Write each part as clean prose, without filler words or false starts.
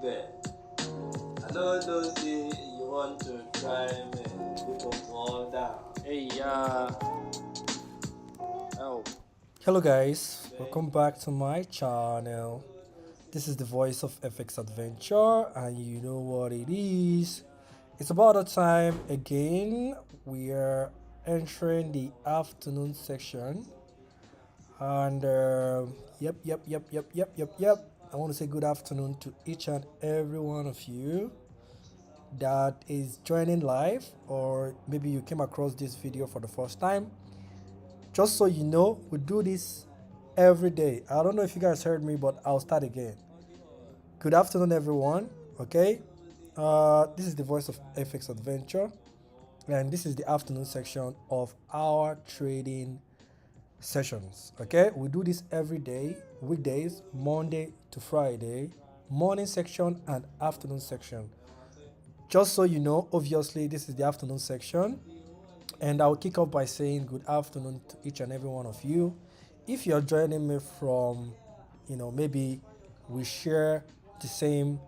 baby. I know those days you want to try me. People fall down. Hey, oh, Hello guys, welcome back to my channel. This is the voice of FX Adventure and you know what it is. It's about a time again. We are entering the afternoon section and yep. I want to say good afternoon to each and every one of you that is joining live, or maybe you came across this video for the first time. Just so you know, we do this every day. I don't know if you guys heard me, but I'll start again. Good afternoon, everyone. Okay, this is the voice of FX Adventure, and this is the afternoon section of our trading sessions. Okay, we do this every day, weekdays, Monday to Friday, morning section and afternoon section. Just so you know, obviously, this is the afternoon section. And I'll kick off by saying good afternoon to each and every one of you. If you're joining me from, maybe we share the same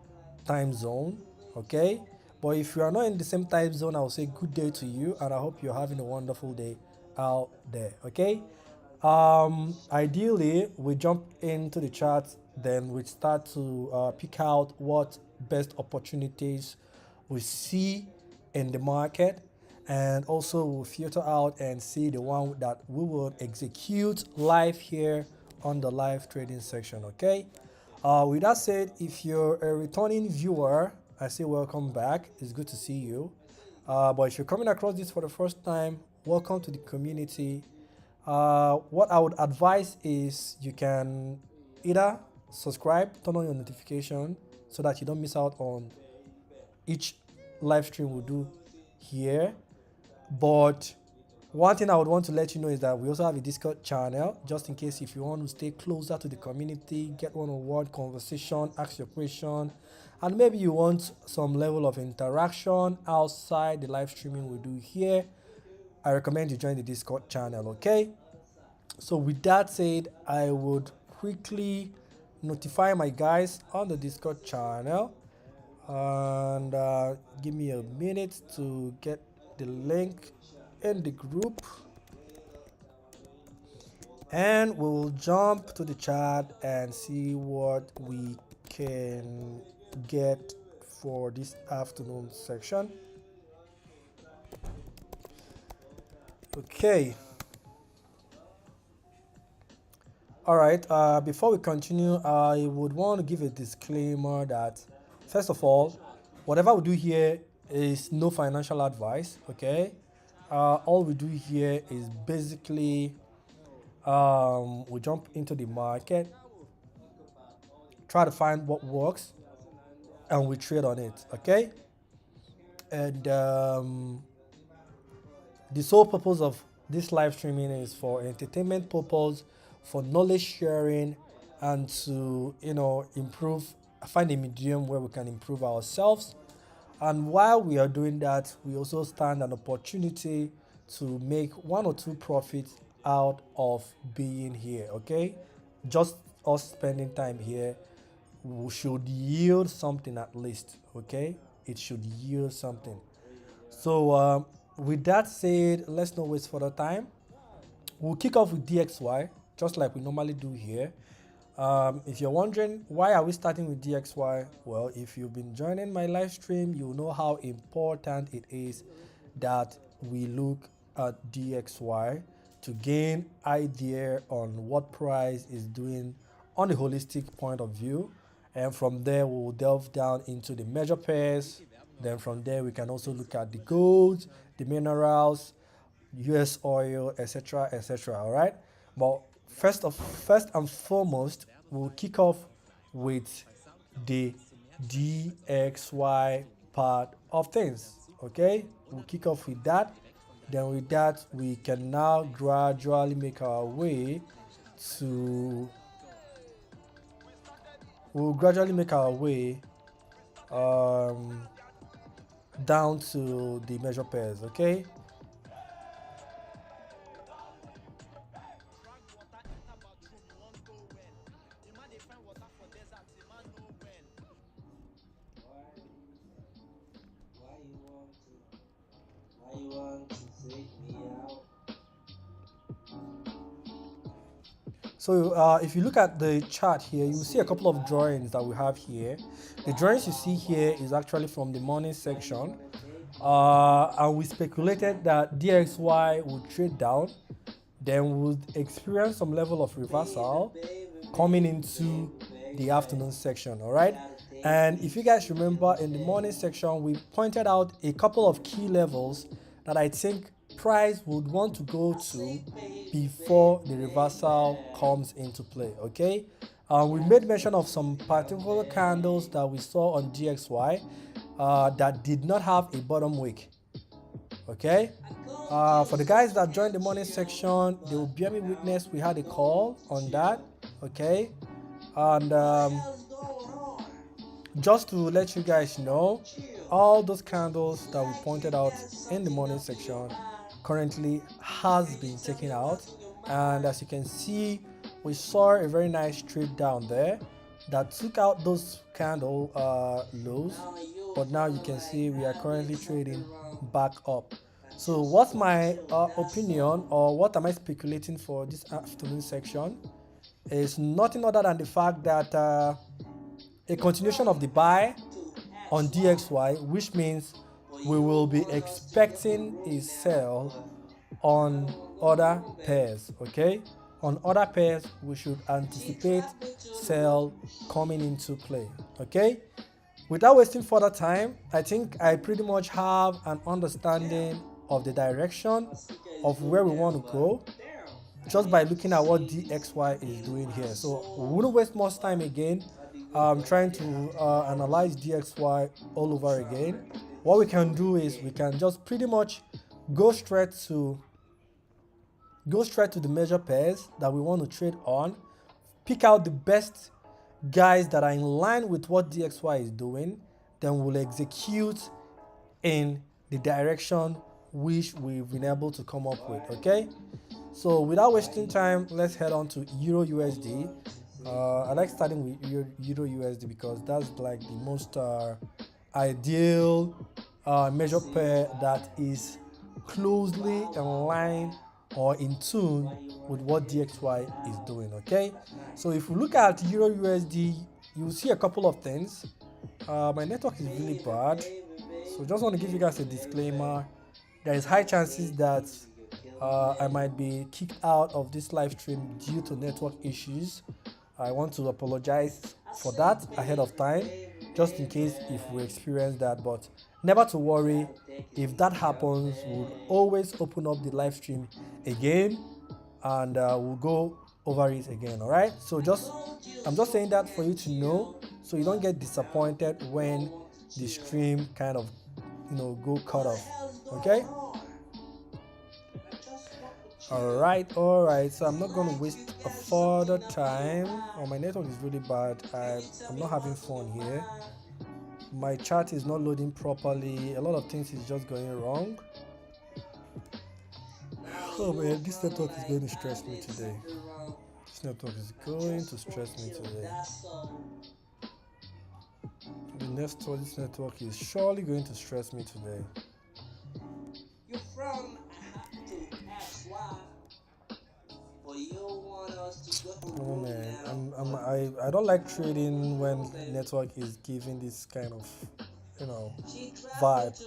time zone, okay? But if you are not in the same time zone, I'll say good day to you, and I hope you're having a wonderful day out there, okay? Ideally, we jump into the chart, then we start to pick out what best opportunities we see in the market, and also we'll filter out and see the one that we will execute live here on the live trading section. Okay, with that said, if you're a returning viewer, I say welcome back. It's good to see you. But if you're coming across this for the first time, welcome to the community. What I would advise is you can either subscribe, turn on your notification so that you don't miss out on each live stream we do here. But one thing I would want to let you know is that we also have a Discord channel, just in case if you want to stay closer to the community, get one-on-one conversation, ask your question, and maybe you want some level of interaction outside the live streaming we do here. I recommend you join the Discord channel, okay? So with that said, I would quickly notify my guys on the Discord channel, and give me a minute to get the link in the group, and we'll jump to the chat and see what we can get for this afternoon section. Okay, all right, before we continue, I would want to give a disclaimer that first of all, whatever we do here is no financial advice. Okay, all we do here is basically we jump into the market, try to find what works, and we trade on it. Okay, and the sole purpose of this live streaming is for entertainment purpose, for knowledge sharing, and to improve, find a medium where we can improve ourselves. And while we are doing that, we also stand an opportunity to make one or two profits out of being here. Okay, just us spending time here should yield something at least. Okay, it should yield something. So with that said, let's not waste further time. We'll kick off with DXY, just like we normally do here. If you're wondering why are we starting with DXY, well, if you've been joining my live stream, you know how important it is that we look at DXY to gain idea on what price is doing on the holistic point of view. And from there, we'll delve down into the major pairs. Then from there, we can also look at the gold, the minerals, US oil, etc., etc. All right. But first and foremost, we'll kick off with the DXY part of things. Okay, we'll kick off with that. Then with that, we can now gradually make our way to. We'll gradually make our way um, down to the measure pairs. Okay. you want to take me out? So if you look at the chart here, you will see a couple of drawings that we have here. The drawings you see here is actually from the morning section. And we speculated that DXY would trade down, then would experience some level of reversal coming into the afternoon section. All right. And if you guys remember, in the morning section, we pointed out a couple of key levels that I think price would want to go to before the reversal comes into play. Okay. We made mention of some particular candles that we saw on DXY that did not have a bottom wick. Okay. For the guys that joined the morning section, they will bear me witness. We had a call on that. Okay. And just to let you guys know, all those candles that we pointed out in the morning section currently has been taken out, and as you can see, we saw a very nice trade down there that took out those candle lows, but now you can see we are currently trading back up. So what's my opinion, or what am I speculating for this afternoon section, is nothing other than the fact that a continuation of the buy on DXY, which means we will be expecting a sell on other pairs. Okay, on other pairs we should anticipate sell coming into play. Okay, without wasting further time, I think I pretty much have an understanding of the direction of where we want to go just by looking at what DXY is doing here. So we wouldn't waste much time again trying to analyze DXY all over again. What we can do is we can just pretty much go straight to the major pairs that we want to trade on, pick out the best guys that are in line with what DXY is doing, then we'll execute in the direction which we've been able to come up with. Okay, so without wasting time, let's head on to Euro USD. I like starting with Euro USD because that's like the most ideal measure pair that is closely in line or in tune with what DXY is doing. Okay, so if we look at Euro USD, you'll see a couple of things. My network is really bad, so just want to give you guys a disclaimer. There is high chances that I might be kicked out of this live stream due to network issues. I want to apologize for that ahead of time, just in case if we experience that. But never to worry, if that happens, we'll always open up the live stream again, and we'll go over it again. All right. So I'm just saying that for you to know, so you don't get disappointed when the stream kind of go cut off. Okay. All right. So I'm not going to waste a further time. Oh, my network is really bad. I'm not having fun here. My chat is not loading properly. A lot of things is just going wrong. Oh man, this network is going to stress me today. This network is going to stress me today. This network is surely going to stress me today. You from to ask why, but you want us to go. Oh man, I don't like trading when network is giving this kind of vibe.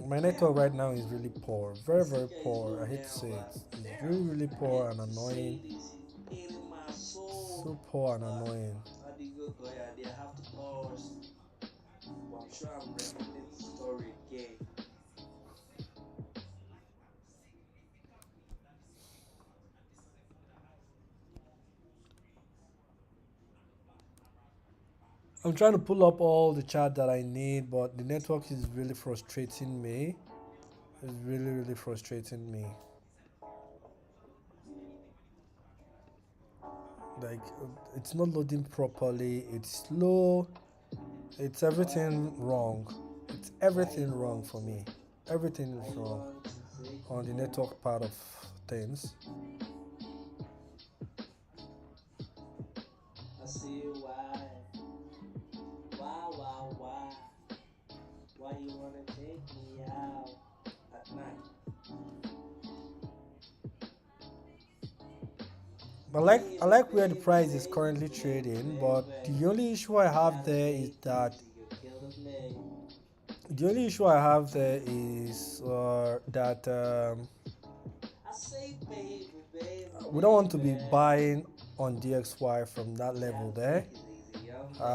My network right now is really poor, very poor. I hate to say it. It's really poor and annoying. So poor and annoying. They have to pause. I'm sure I'm repeating the story again. I'm trying to pull up all the chat that I need, but the network is really frustrating me. It's really frustrating me. Like, it's not loading properly. It's slow. It's everything wrong. It's everything wrong for me. Everything is wrong on the network part of things. I see why I like where the price is currently trading, but the only issue I have there is that that we don't want to be buying on DXY from that level there,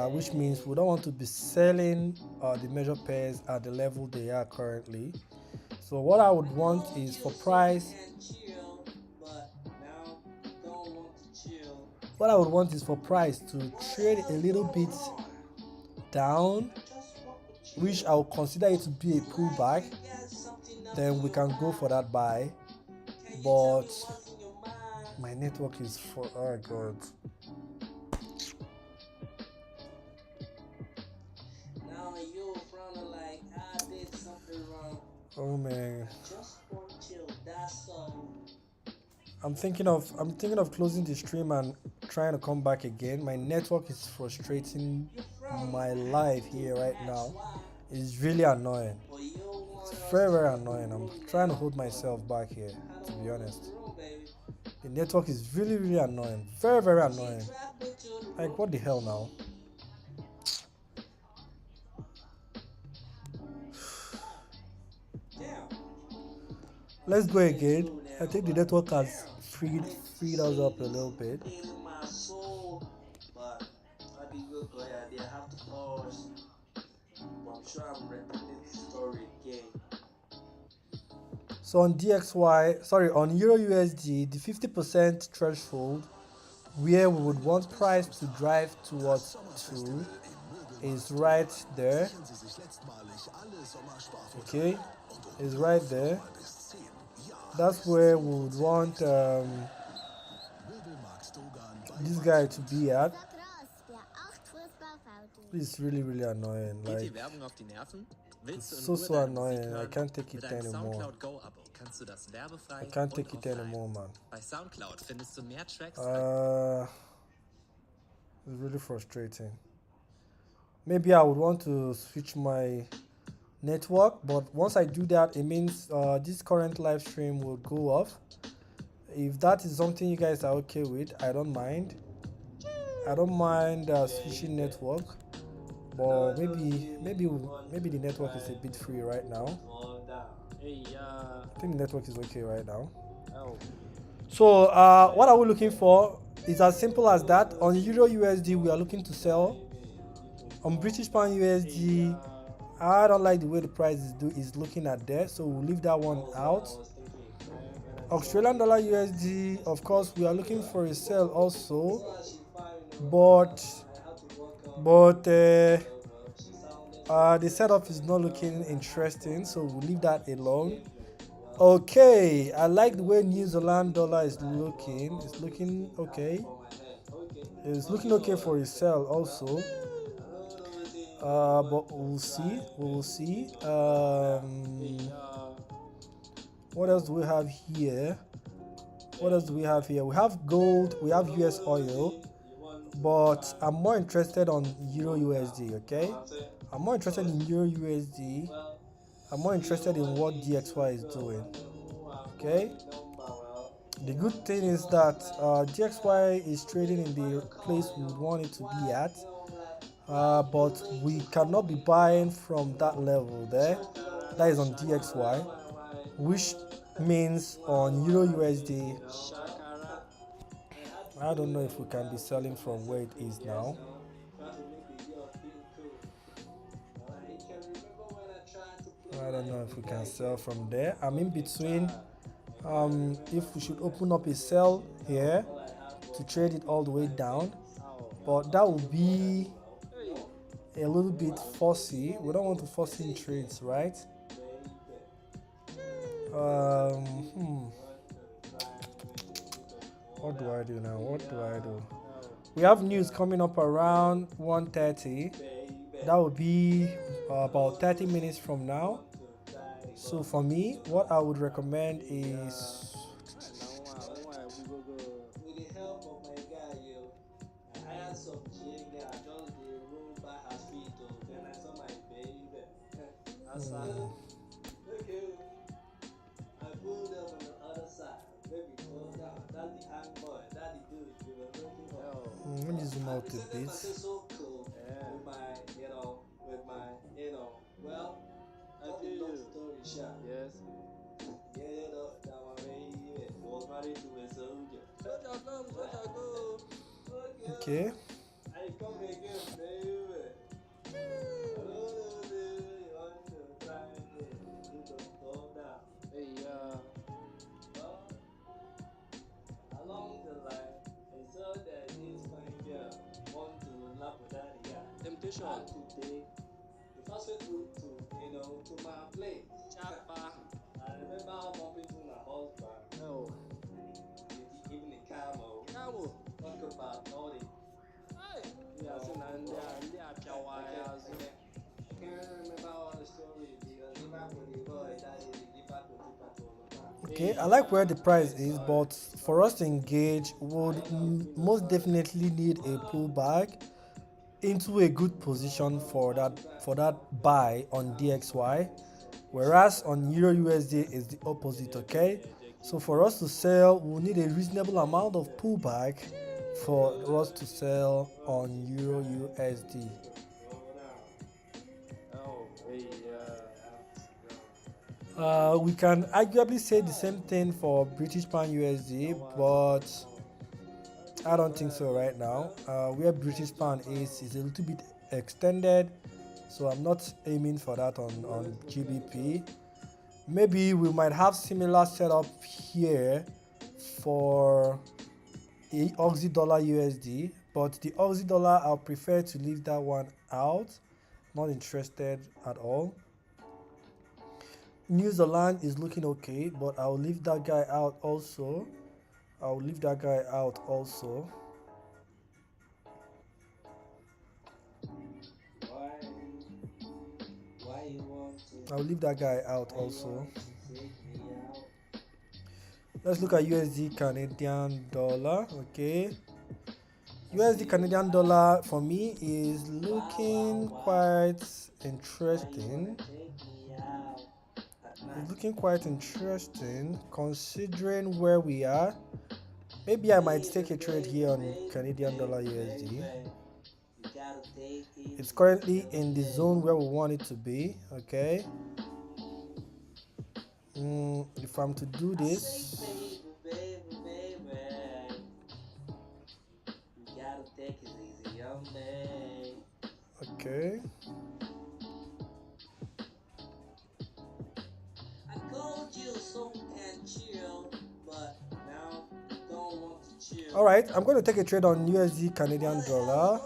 which means we don't want to be selling the major pairs at the level they are currently. So what I would want is for price. What I would want is for price to trade a little bit down, which I would consider it to be a pullback. Then we can go for that buy. But my network is for oh god. Oh man. I'm thinking of closing the stream and trying to come back again. My network is frustrating my life here right now. It's really annoying. It's very very annoying. I'm trying to hold myself back here, to be honest. The network is really really annoying. Very very annoying. Like what the hell now? Let's go again. I think the network has freed us up a little bit. So on on Euro USD, the 50% threshold where we would want price to drive towards to is right there. Okay, is right there. That's where we would want this guy to be at. This is really really annoying. Like it's so annoying. I can't take it anymore. I can't take it anymore, man. It's really frustrating. Maybe I would want to switch my network, but once I do that, it means this current live stream will go off. If that is something you guys are okay with, I don't mind. I don't mind switching network, but maybe the network is a bit free right now. I think the network is okay right now. So what are we looking for? It's as simple as that. On Euro USD, we are looking to sell. On British Pound USD, I don't like the way the price is looking at there, so we'll leave that one out. Australian dollar USD, of course, we are looking for a sell also, but the setup is not looking interesting, so we'll leave that alone. Okay, I like the way New Zealand dollar is looking. It's looking okay. It's looking okay for a sell also. But we'll see. We will see. What else do we have here? What else do we have here? We have gold. We have US oil. But I'm more interested on Euro USD. Okay, I'm more interested in Euro USD. I'm more interested in what DXY is doing. Okay. The good thing is that DXY is trading in the place we would want it to be at. But we cannot be buying from that level there. That is on DXY, which means on Euro USD, I don't know if we can be selling from where it is now. I don't know if we can sell from there. I'm in between. If we should open up a sell here to trade it all the way down, but that would be a little bit fussy. We don't want to force in trades, right? Um, hmm. What do I do now? What do I do? We have news coming up around 1:30. That would be about 30 minutes from now. So for me, what I would recommend is zoom out They a said the bit. person so cool Yeah. with my, with my, well, I cut feel the long you. story short. Yes. Yeah, that my baby was married to a soldier. Soldier come, soldier go. Okay, Okay. I come again, baby. I don't know, baby, you want to try me, you don't calm down. Hey, Well, along the line, I saw that this fine girl want to lap with that guy. temptation. And today, the fastest route to, to my place. Chapa. I remember how bumping to my husband, Oh. even the camel. Kamu. Talk about all the, Hey. you know, Yasin and the I Apiawa. can't remember all the story because if I put the boy, that is if I put it back over time. Okay, I like where the price is, but for us to engage, would most definitely need a pullback into a good position for that buy on DXY, whereas on Euro USD is the opposite. Okay, so for us to sell, we'll need a reasonable amount of pullback for us to sell on Euro USD. Oh, hey, We can arguably say the same thing for British Pound USD, but I don't think so right now. Where British Pound is a little bit extended, so I'm not aiming for that on GBP. Maybe we might have similar setup here for a Aussie dollar USD, but the Aussie dollar I'll prefer to leave that one out. Not interested at all. New Zealand is looking okay, but I'll leave that guy out also. I'll leave that guy out also. Why you want to? I'll leave that guy out also. Want to take me out? Let's look at USD Canadian dollar. Okay. USD Canadian dollar for me is looking quite interesting. It's looking quite interesting considering where we are. Maybe I might take a trade here on Canadian dollar USD. It's currently in the zone where we want it to be. Okay. If I'm to do this, okay. I told you some can chill, but now you don't want to chill. All right, I'm going to take a trade on USD Canadian dollar.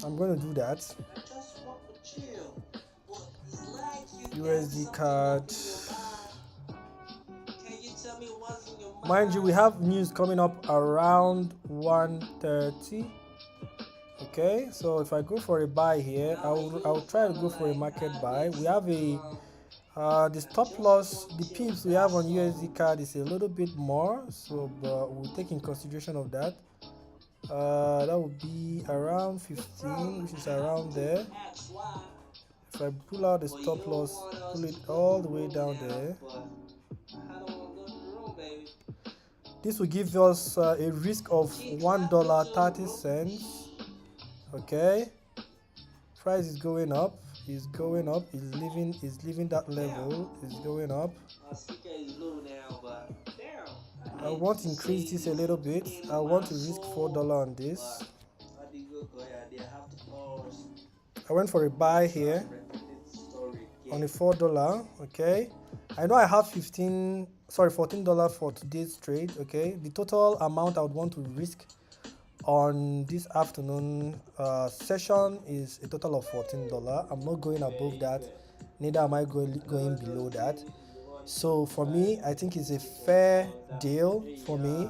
I'm going to do that. I just want to chill, but it's like you USD card. Can you tell me what's in your mind? Mind you, we have news coming up around 1:30. Okay, so if I go for a buy here, I'll try to go for a market buy. We have a the stop loss, the pips we have on USD card is a little bit more, so but we'll take in consideration of that. That would be around 15, which is around there. If I pull out the stop loss, pull it all the way down there, this will give us a risk of $1.30. Okay, price is going up, is leaving that level, is going up. I want to increase this a little bit. I want to risk $4 on this. I went for a buy here on a $4. Okay, I know I have $14 for today's trade. Okay, the total amount I would want to risk on this afternoon session is a total of $14. I'm not going above that, neither am I going below that. So for me, I think it's a fair deal for me.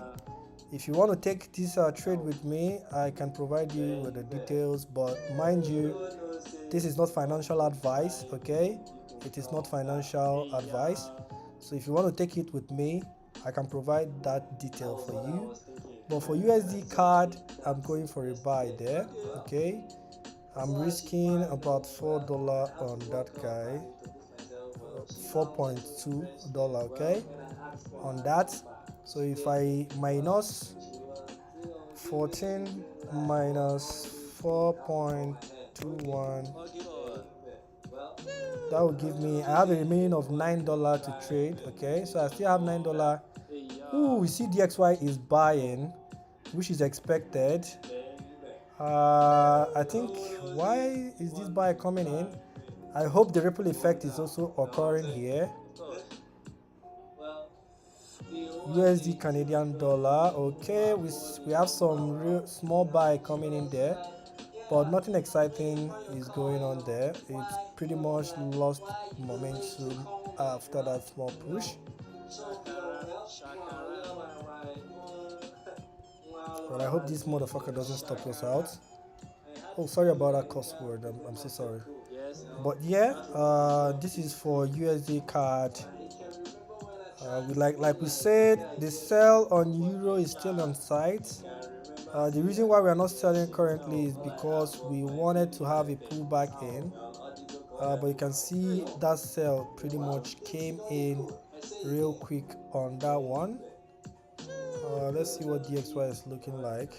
If you want to take this trade with me, I can provide you with the details, but mind you, this is not financial advice. Okay, it is not financial advice. So if you want to take it with me, I can provide that detail for you. But for USD card, I'm going for a buy there. Okay, I'm risking about $4 on that guy, $4.2. Okay, on that. So if I minus 14 minus 4.21. Well, That will give me, I have a remaining of $9 to trade. Okay, so I still have $9. Ooh, we see DXY is buying, which is expected. I think, why is this buy coming in? I hope the ripple effect is also occurring here. well, USD Canadian dollar. Okay, we have some real small buy coming in there, but nothing exciting is going on there. It's pretty much lost momentum after that small push. But I hope this motherfucker doesn't stop us out. Oh, sorry about that cuss word. I'm so sorry. Yes. But yeah, this is for USD card. Like we said, the sell on euro is still on site. The reason why we are not selling currently is because we wanted to have a pullback in. But you can see that sell pretty much came in real quick on that one. Let's see what DXY is looking like.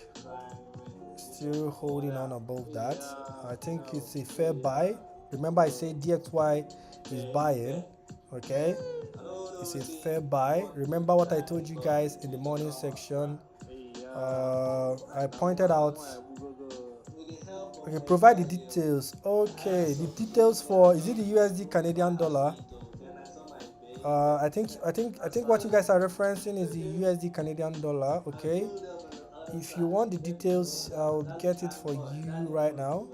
Still holding on above that. I think it's a fair buy. Remember, I said DXY is buying. Okay, it's a fair buy. Remember what I told you guys in the morning section. I pointed out. Okay, provide the details. Okay, the details for, is it the USD Canadian dollar? I think what you guys are referencing is the USD Canadian dollar. Okay, if you want the details, I'll get it for you right now.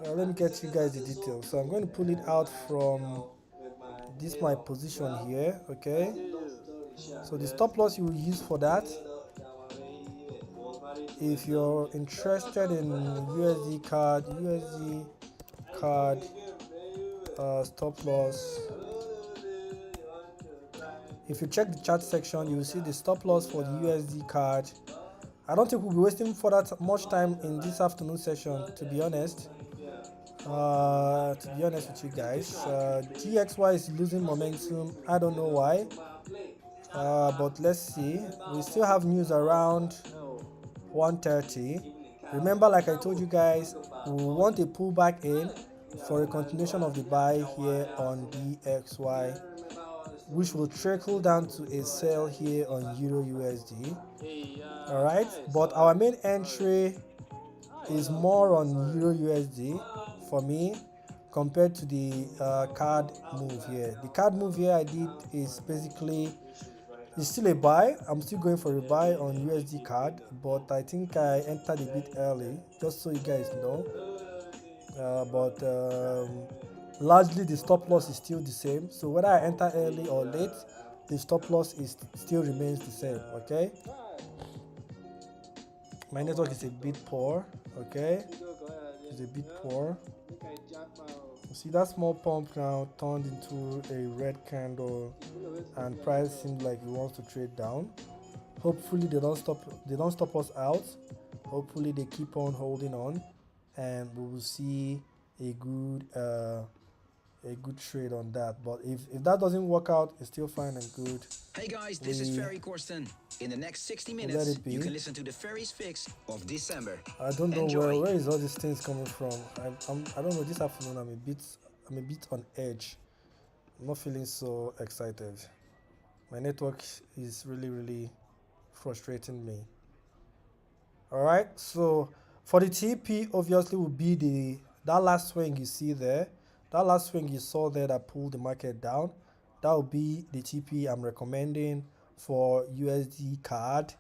Let me get you guys the details. So I'm going to pull it out from this my position here. Okay, so the stop loss you will use for that, if you're interested in USD card stop loss, if you check the chart section, you will see the stop loss for the USD card. I don't think we'll be wasting for that much time in this afternoon session, to be honest. With you guys, GXY is losing momentum. I don't know why, but let's see. We still have news around 1:30. Remember, like I told you guys, we want a pullback in for a continuation of the buy here on DXY, which will trickle down to a sell here on Euro USD. All right, but our main entry is more on Euro USD for me compared to the card move here. The card move here I did is basically, it's still a buy. I'm still going for a buy on USD card, but I think I entered a bit early, just so you guys know. But largely the stop loss is still the same. So whether I enter early or late, the stop loss is still remains the same. Okay. My network is a bit poor. Okay, it's a bit poor. You see that small pump now turned into a red candle, and price seems like it wants to trade down. Hopefully they don't stop us out. Hopefully they keep on holding on, and we will see a good trade on that. But if that doesn't work out, it's still fine and good. Hey guys, this is Ferry Corsten. In the next 60 minutes, you can listen to the Ferry's fix of December. I don't know Enjoy. where is all these things coming from. I don't know. This afternoon I'm a bit on edge. I'm not feeling so excited. My network is really frustrating me. All right, so for the TP, obviously will be that last swing you see there, that last swing you saw there that pulled the market down. That will be the TP I'm recommending for USD card.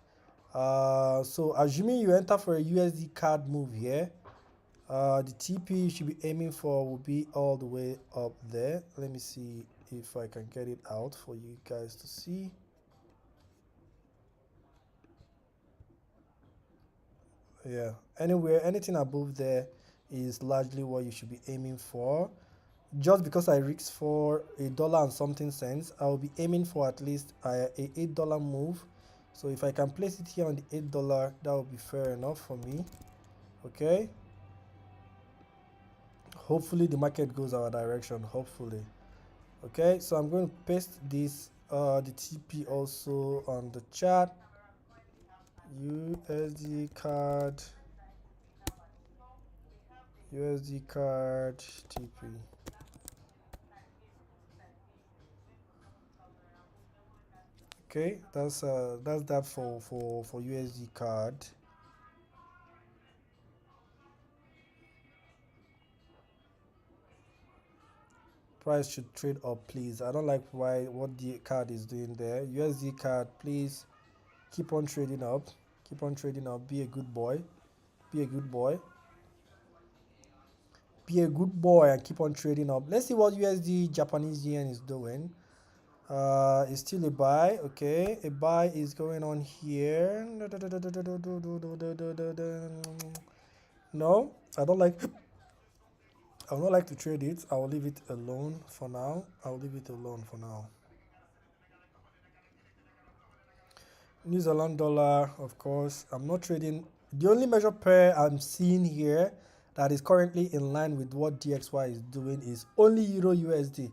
So assuming you enter for a USD card move here, the TP you should be aiming for will be all the way up there. Let me see if I can get it out for you guys to see. Yeah, anything above there is largely what you should be aiming for. Just because I risked for $1 and something cents, I will be aiming for at least a $8 move. So if I can place it here on the $8, that will be fair enough for me. Okay, hopefully the market goes our direction, hopefully. Okay, so I'm going to paste this the TP also on the chart. USD card, USD card TP. Okay, that's that for USD card. Price should trade up, please. I don't like what the card is doing there. USD card, please keep on trading up. Keep on trading up. Be a good boy. Be a good boy. Be a good boy and keep on trading up. Let's see what USD Japanese yen is doing. It's still a buy. Okay, a buy is going on here. No, I don't like. I would not like to trade it. I will leave it alone for now. I'll leave it alone for now. New Zealand dollar, of course. I'm not trading. The only major pair I'm seeing here that is currently in line with what DXY is doing is only Euro USD.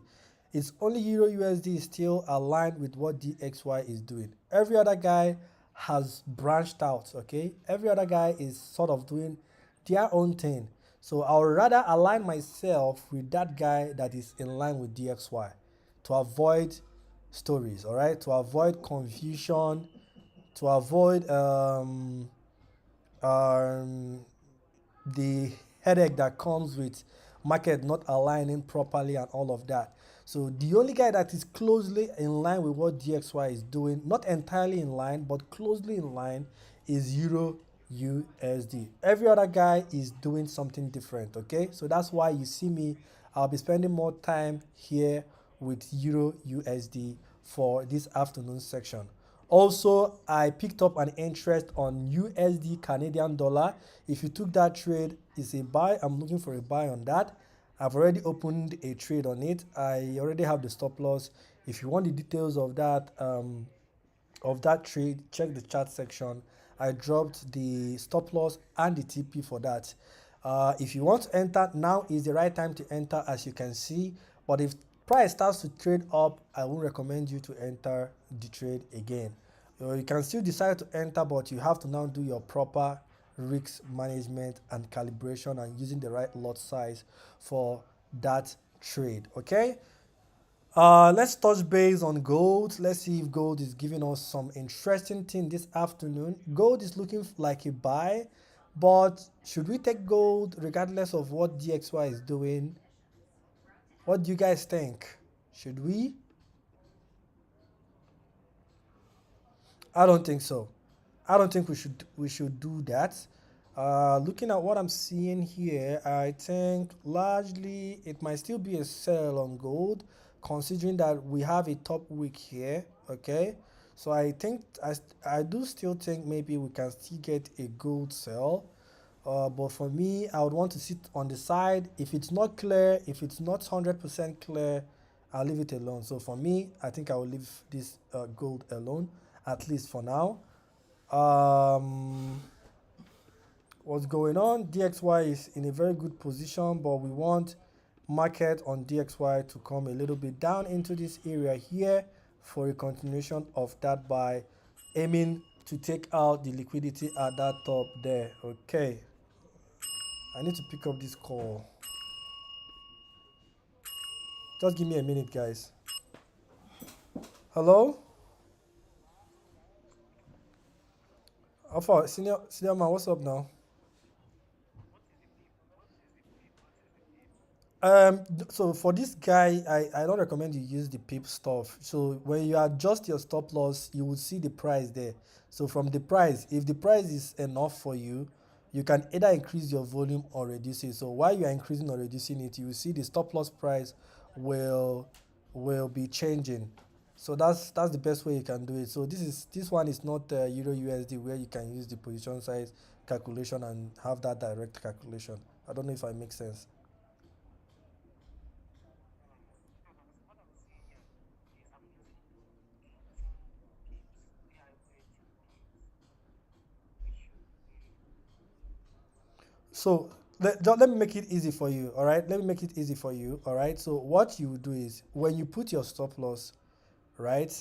It's only Euro USD is still aligned with what DXY is doing. Every other guy has branched out, okay? Every other guy is sort of doing their own thing. So I would rather align myself with that guy that is in line with DXY to avoid stories, all right? To avoid confusion, to avoid the headache that comes with market not aligning properly and all of that. So the only guy that is closely in line with what DXY is doing, not entirely in line, but closely in line, is Euro USD. Every other guy is doing something different, okay? So that's why you see me, I'll be spending more time here with Euro USD for this afternoon section. Also, I picked up an interest on USD Canadian dollar. If you took that trade, it's a buy. I'm looking for a buy on that. I've already opened a trade on it. I already have the stop loss. If you want the details of that trade, check the chat section. I dropped the stop loss and the TP for that. If you want to enter, now is the right time to enter, as you can see. But if price starts to trade up, I won't recommend you to enter the trade again. You can still decide to enter, but you have to now do your proper risk management and calibration and using the right lot size for that trade. Okay, let's touch base on gold. Let's see if gold is giving us some interesting thing this afternoon. Gold is looking like a buy, but should we take gold regardless of what DXY is doing? What do you guys think? Should we? I don't think so. I don't think we should do that. Looking at what I'm seeing here, I think largely it might still be a sell on gold, considering that we have a top week here. Okay, so I think I do still think maybe we can still get a gold sell. But for me, I would want to sit on the side. If it's not clear, if it's not 100% clear, I'll leave it alone. So for me, I think I will leave this gold alone, at least for now. What's going on? DXY is in a very good position, but we want market on DXY to come a little bit down into this area here for a continuation of that buy, aiming to take out the liquidity at that top there. Okay, I need to pick up this call. Just give me a minute, guys. Hello? Alpha, senior man, what's up now? So for this guy, I don't recommend you use the pip stuff. So when you adjust your stop loss, you will see the price there. So from the price, if the price is enough for you, you can either increase your volume or reduce it. So while you are increasing or reducing it, you will see the stop loss price will be changing. So that's the best way you can do it. So this one is not Euro USD where you can use the position size calculation and have that direct calculation. I don't know if I make sense. So let me make it easy for you, all right? Let me make it easy for you, all right? So what you do is when you put your stop loss, right?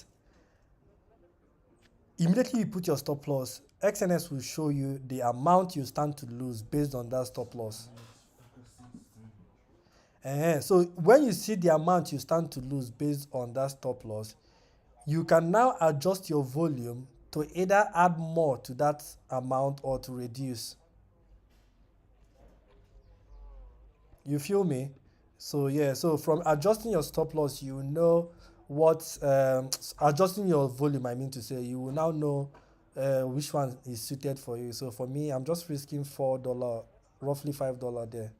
Immediately you put your stop loss, XNS will show you the amount you stand to lose based on that stop loss. So when you see the amount you stand to lose based on that stop loss, you can now adjust your volume to either add more to that amount or to reduce. You feel me? So yeah, so from adjusting your stop loss, you know what adjusting your volume, I mean to say, you will now know which one is suited for you. So for me, I'm just risking $4, roughly $5 there.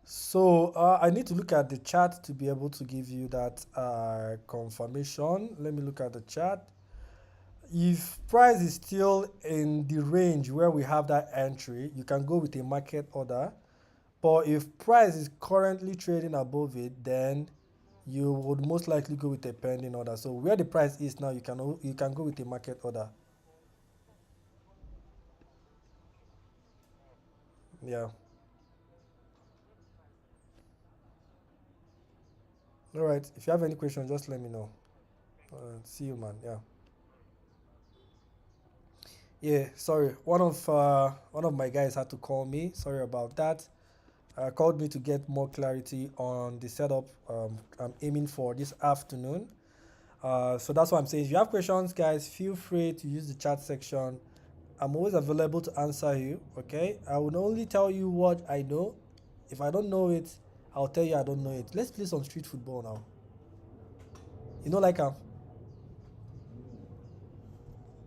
So I need to look at the chart to be able to give you that confirmation. Let me look at the chart. If price is still in the range where we have that entry, you can go with a market order. But if price is currently trading above it, then you would most likely go with a pending order. So where the price is now, you can go with a market order. Yeah. All right. If you have any questions, just let me know. See you, man. Yeah. Yeah. Sorry. One of my guys had to call me. Sorry about that. Called me to get more clarity on the setup I'm aiming for this afternoon. So that's what I'm saying. If you have questions, guys, feel free to use the chat section. I'm always available to answer you. Okay. I will only tell you what I know. If I don't know it, I'll tell you I don't know it. Let's play some street football now. You know, like all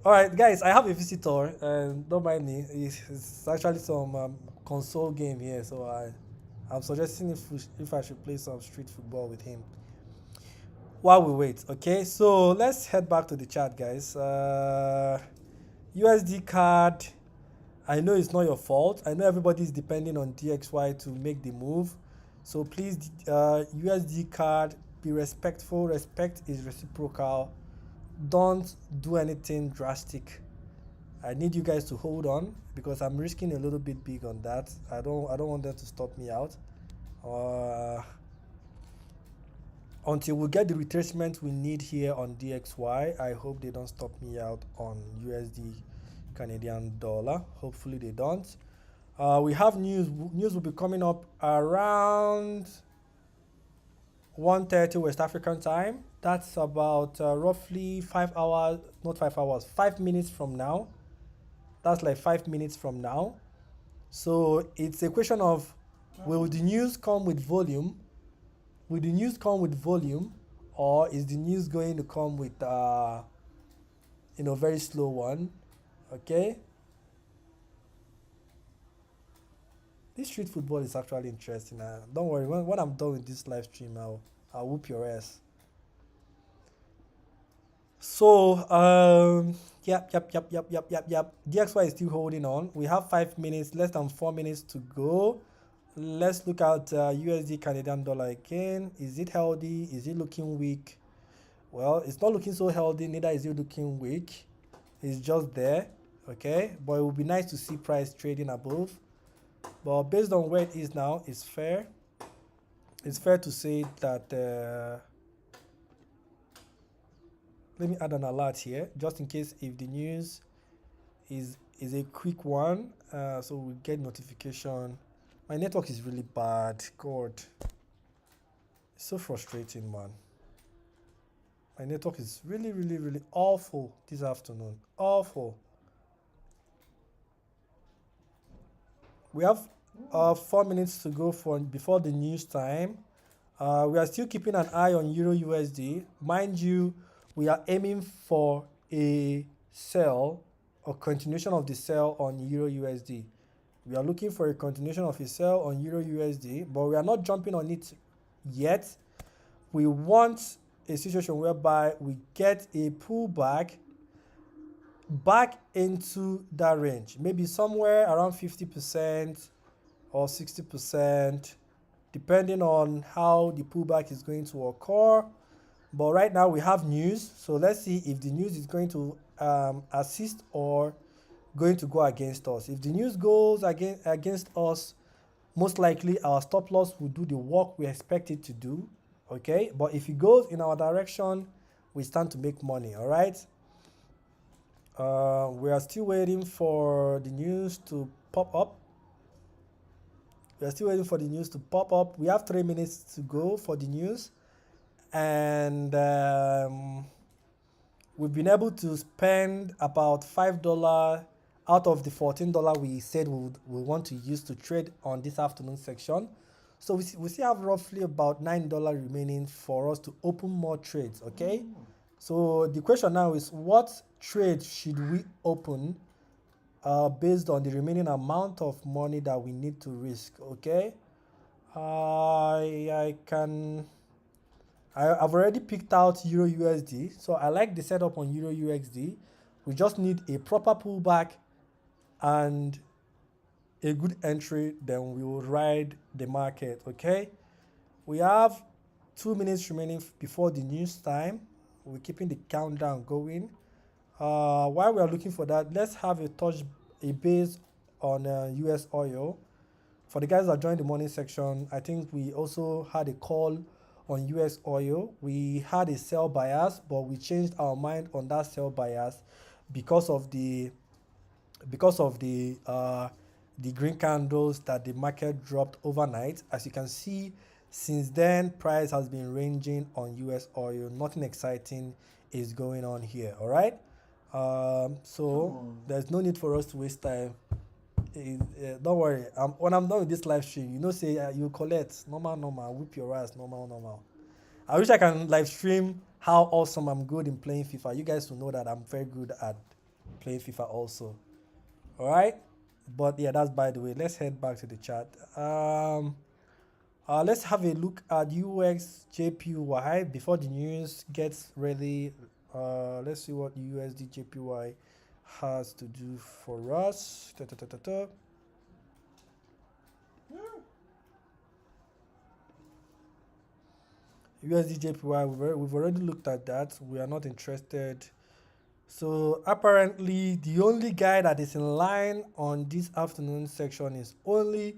right, guys. I have a visitor, and don't mind me. It's actually some console game here, so I'm suggesting if I should play some street football with him while we wait. Okay, so let's head back to the chat, guys. USD card. I know it's not your fault. I know everybody's depending on DXY to make the move. So please, USD card, be respectful. Respect is reciprocal. Don't do anything drastic. I need you guys to hold on because I'm risking a little bit big on that. I don't want that to stop me out. Until we get the retracement we need here on DXY, I hope they don't stop me out on USD Canadian dollar. Hopefully they don't. We have news. News will be coming up around 1:30 West African time. That's about roughly 5 hours, not 5 hours, 5 minutes from now. That's like 5 minutes from now. So it's a question of, will the news come with volume? Will the news come with volume, or is the news going to come with very slow one? Okay. This street football is actually interesting. Don't worry, when I'm done with this live stream, I'll whoop your ass. So yep. DXY is still holding on. We have 5 minutes, less than 4 minutes to go. Let's look at USD Canadian dollar again. Is it healthy? Is it looking weak? Well, it's not looking so healthy, neither is it looking weak. It's just there. Okay, but it would be nice to see price trading above. But based on where it is now, it's fair. It's fair to say that let me add an alert here, just in case if the news is a quick one, so we get notification. My network is really bad. God, it's so frustrating, man. My network is really awful this afternoon. Awful. We have 4 minutes to go before the news time. We are still keeping an eye on Euro USD. Mind you, we are aiming for a sell or continuation of the sell on Euro USD. We are looking for a continuation of a sell on Euro USD, but we are not jumping on it yet. We want a situation whereby we get a pullback back into that range, maybe somewhere around 50% or 60%, depending on how the pullback is going to occur. But right now we have news, so let's see if the news is going to assist or going to go against us. If the news goes against us, most likely our stop loss will do the work we expect it to do. Okay, but if it goes in our direction, we stand to make money. All right. We are still waiting for the news to pop up. We are still waiting for the news to pop up. We have 3 minutes to go for the news, and we've been able to spend about $5 out of the $14 we said we want to use to trade on this afternoon section. So we still have roughly about $9 remaining for us to open more trades. Okay. So the question now is, what trade should we open based on the remaining amount of money that we need to risk? Okay. I've already picked out Euro USD, so I like the setup on Euro USD. We just need a proper pullback and a good entry, then we will ride the market. Okay, we have 2 minutes remaining before the news time. We're keeping the countdown going. While we are looking for that, let's have a base on US oil. For the guys that joined the morning section, I think we also had a call on US oil. We had a sell bias, but we changed our mind on that sell bias because of the green candles that the market dropped overnight. As you can see, since then price has been ranging on US oil. Nothing exciting is going on here. All right, so there's no need for us to waste time. Don't worry, when I'm done with this live stream, you know, say you collect normal, whip your ass, normal. I wish I can live stream how awesome I'm good in playing FIFA. You guys will know that I'm very good at playing FIFA also. All right, but yeah, that's by the way. Let's head back to the chat. Let's have a look at US JPY before the news gets ready. Let's see what USD JPY has to do for us. USD JPY, we've already looked at that. We are not interested. So apparently the only guy that is in line on this afternoon section is only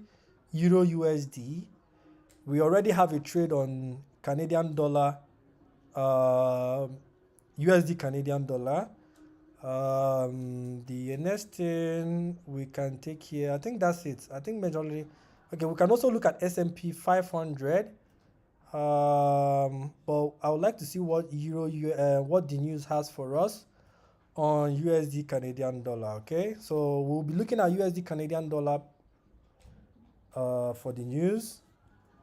Euro USD. We already have a trade on Canadian dollar, USD Canadian dollar. The next thing we can take here, I think that's it. I think majorly. Okay, we can also look at S&P 500. But I would like to see what what the news has for us on USD Canadian dollar. Okay, so we'll be looking at USD Canadian dollar for the news,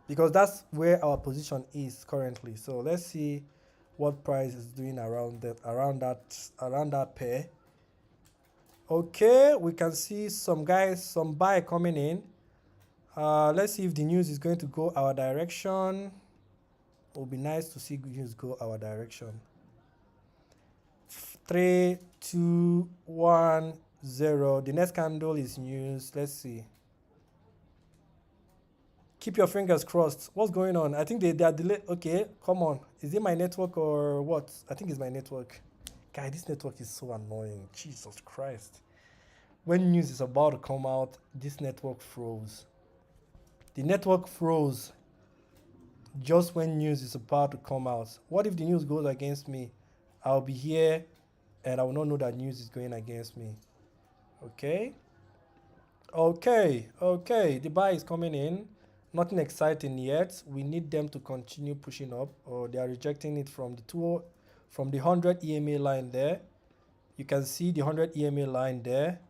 because that's where our position is currently. So let's see what price is doing around that pair. Okay, we can see some buy coming in. Let's see if the news is going to go our direction. It would be nice to see good news go our direction. 3, 2, 1, 0. The next candle is news. Let's see. Keep your fingers crossed. What's going on? I think they are delayed. Okay, come on. Is it my network or what? I think it's my network. Guy, this network is so annoying. Jesus Christ. When news is about to come out, this network froze. The network froze just when news is about to come out. What if the news goes against me? I'll be here and I will not know that news is going against me. Okay. The buy is coming in. Nothing exciting yet. We need them to continue pushing up, or they are rejecting it from the 100 EMA line there. You can see the 100 EMA line there.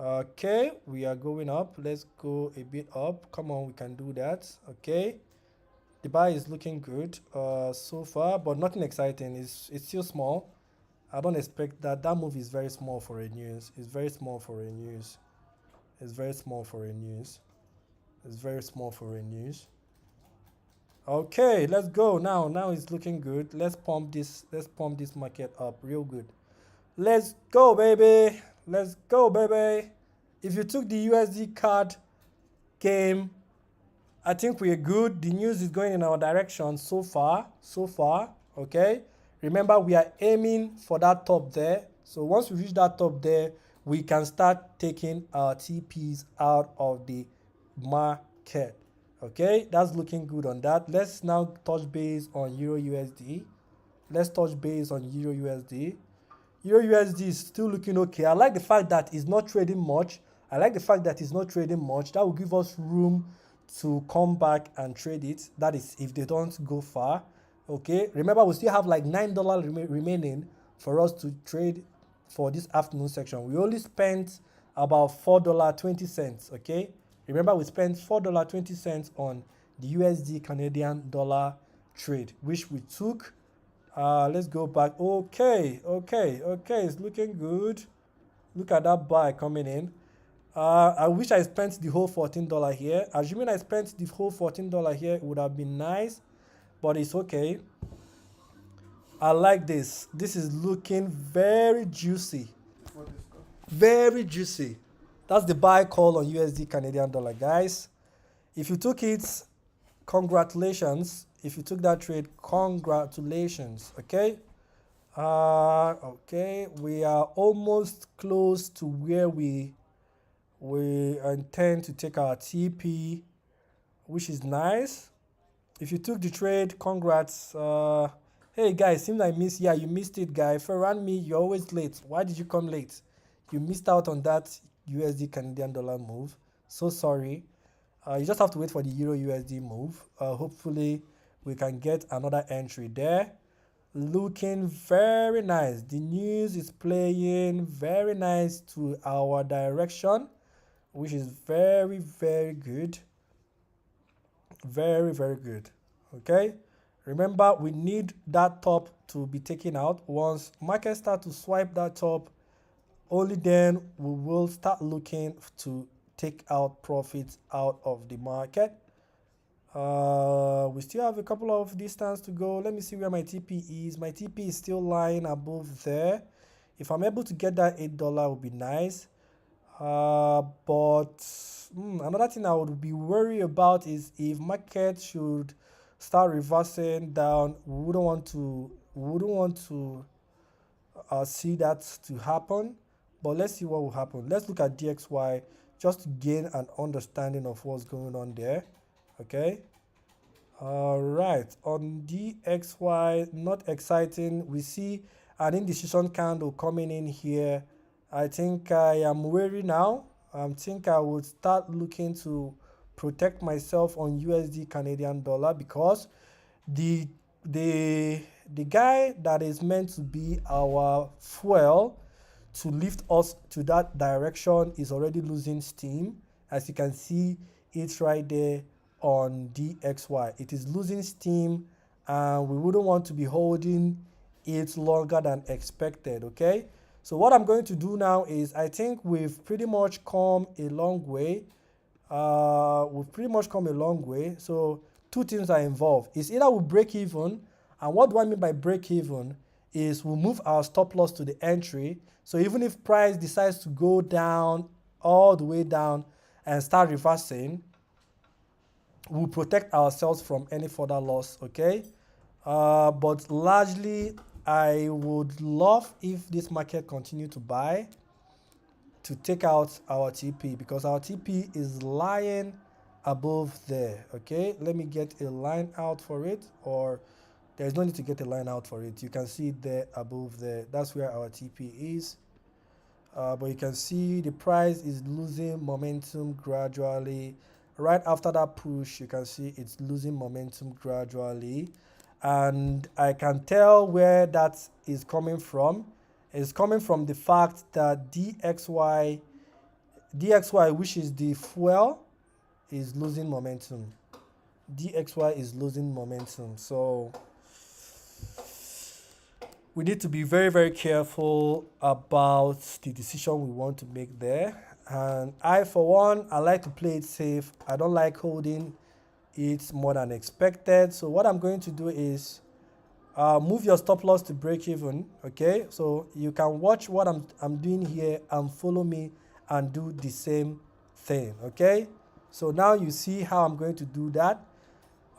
Okay, we are going up. Let's go a bit up. Come on, we can do that. Okay, the buy is looking good so far, but nothing exciting. It's still small. I don't expect that. That move is very small for a news. It's very small for a news. Okay, let's go now. Now it's looking good. Let's pump this market up real good. Let's go, baby. If you took the USD card game, I think we're good. The news is going in our direction so far. Okay, remember we are aiming for that top there. So once we reach that top there, we can start taking our TPs out of the market. market. Okay, that's looking good on that. Let's now touch base on Euro USD. Let's touch base on Euro USD. Euro USD is still looking okay. I like the fact that it's not trading much. That will give us room to come back and trade it. That is if they don't go far. Okay, remember we still have like $9 remaining for us to trade for this afternoon section. We only spent about $4.20. Okay, remember we spent $4.20 on the USD Canadian dollar trade, which we took. Let's go back. Okay, it's looking good. Look at that buy coming in. I wish I spent the whole $14 here. Assuming I spent the whole $14 here, it would have been nice, but it's okay. I like this. This is looking very juicy. Very juicy. That's the buy call on USD Canadian dollar, guys. If you took it, congratulations. If you took that trade, congratulations. Okay. Okay, we are almost close to where we intend to take our TP, which is nice. If you took the trade, congrats. Hey guys, seems I missed. Yeah, you missed it, guy. Ferran me, you're always late. Why did you come late? You missed out on that USD Canadian dollar move. So sorry. You just have to wait for the Euro USD move. Hopefully we can get another entry there. Looking very nice. The news is playing very nice to our direction, which is very, very good. Very, very good. Okay, remember we need that top to be taken out. Once market start to swipe that top, only then we will start looking to take out profits out of the market. We still have a couple of distance to go. Let me see where my TP is. My TP is still lying above there. If I'm able to get that $8 would be nice. But another thing I would be worried about is if market should start reversing down. We wouldn't want to see that to happen. But let's see what will happen. Let's look at DXY just to gain an understanding of what's going on there. Okay. All right. On DXY, not exciting. We see an indecision candle coming in here. I think I am wary now. I think I would start looking to protect myself on USD Canadian dollar because the guy that is meant to be our fuel to lift us to that direction is already losing steam. As you can see, it's right there on DXY. It is losing steam and we wouldn't want to be holding it longer than expected. Okay, so what I'm going to do now is I think we've pretty much come a long way. So two things are involved. It's either we break even, and what do I mean by break even is we'll move our stop loss to the entry. So even if price decides to go down all the way down and start reversing, we'll protect ourselves from any further loss. Okay, but largely I would love if this market continue to buy to take out our TP because our TP is lying above there. Okay, let me get a line out for it, or there's no need to get a line out for it. You can see it there above there. That's where our TP is. But you can see the price is losing momentum gradually. Right after that push, you can see it's losing momentum gradually. And I can tell where that is coming from. It's coming from the fact that DXY, which is the fuel, is losing momentum. DXY is losing momentum. So we need to be very, very careful about the decision we want to make there. And I, for one, I like to play it safe. I don't like holding it more than expected. So what I'm going to do is move your stop loss to break even. Okay, so you can watch what I'm doing here and follow me and do the same thing. Okay, so now you see how I'm going to do that.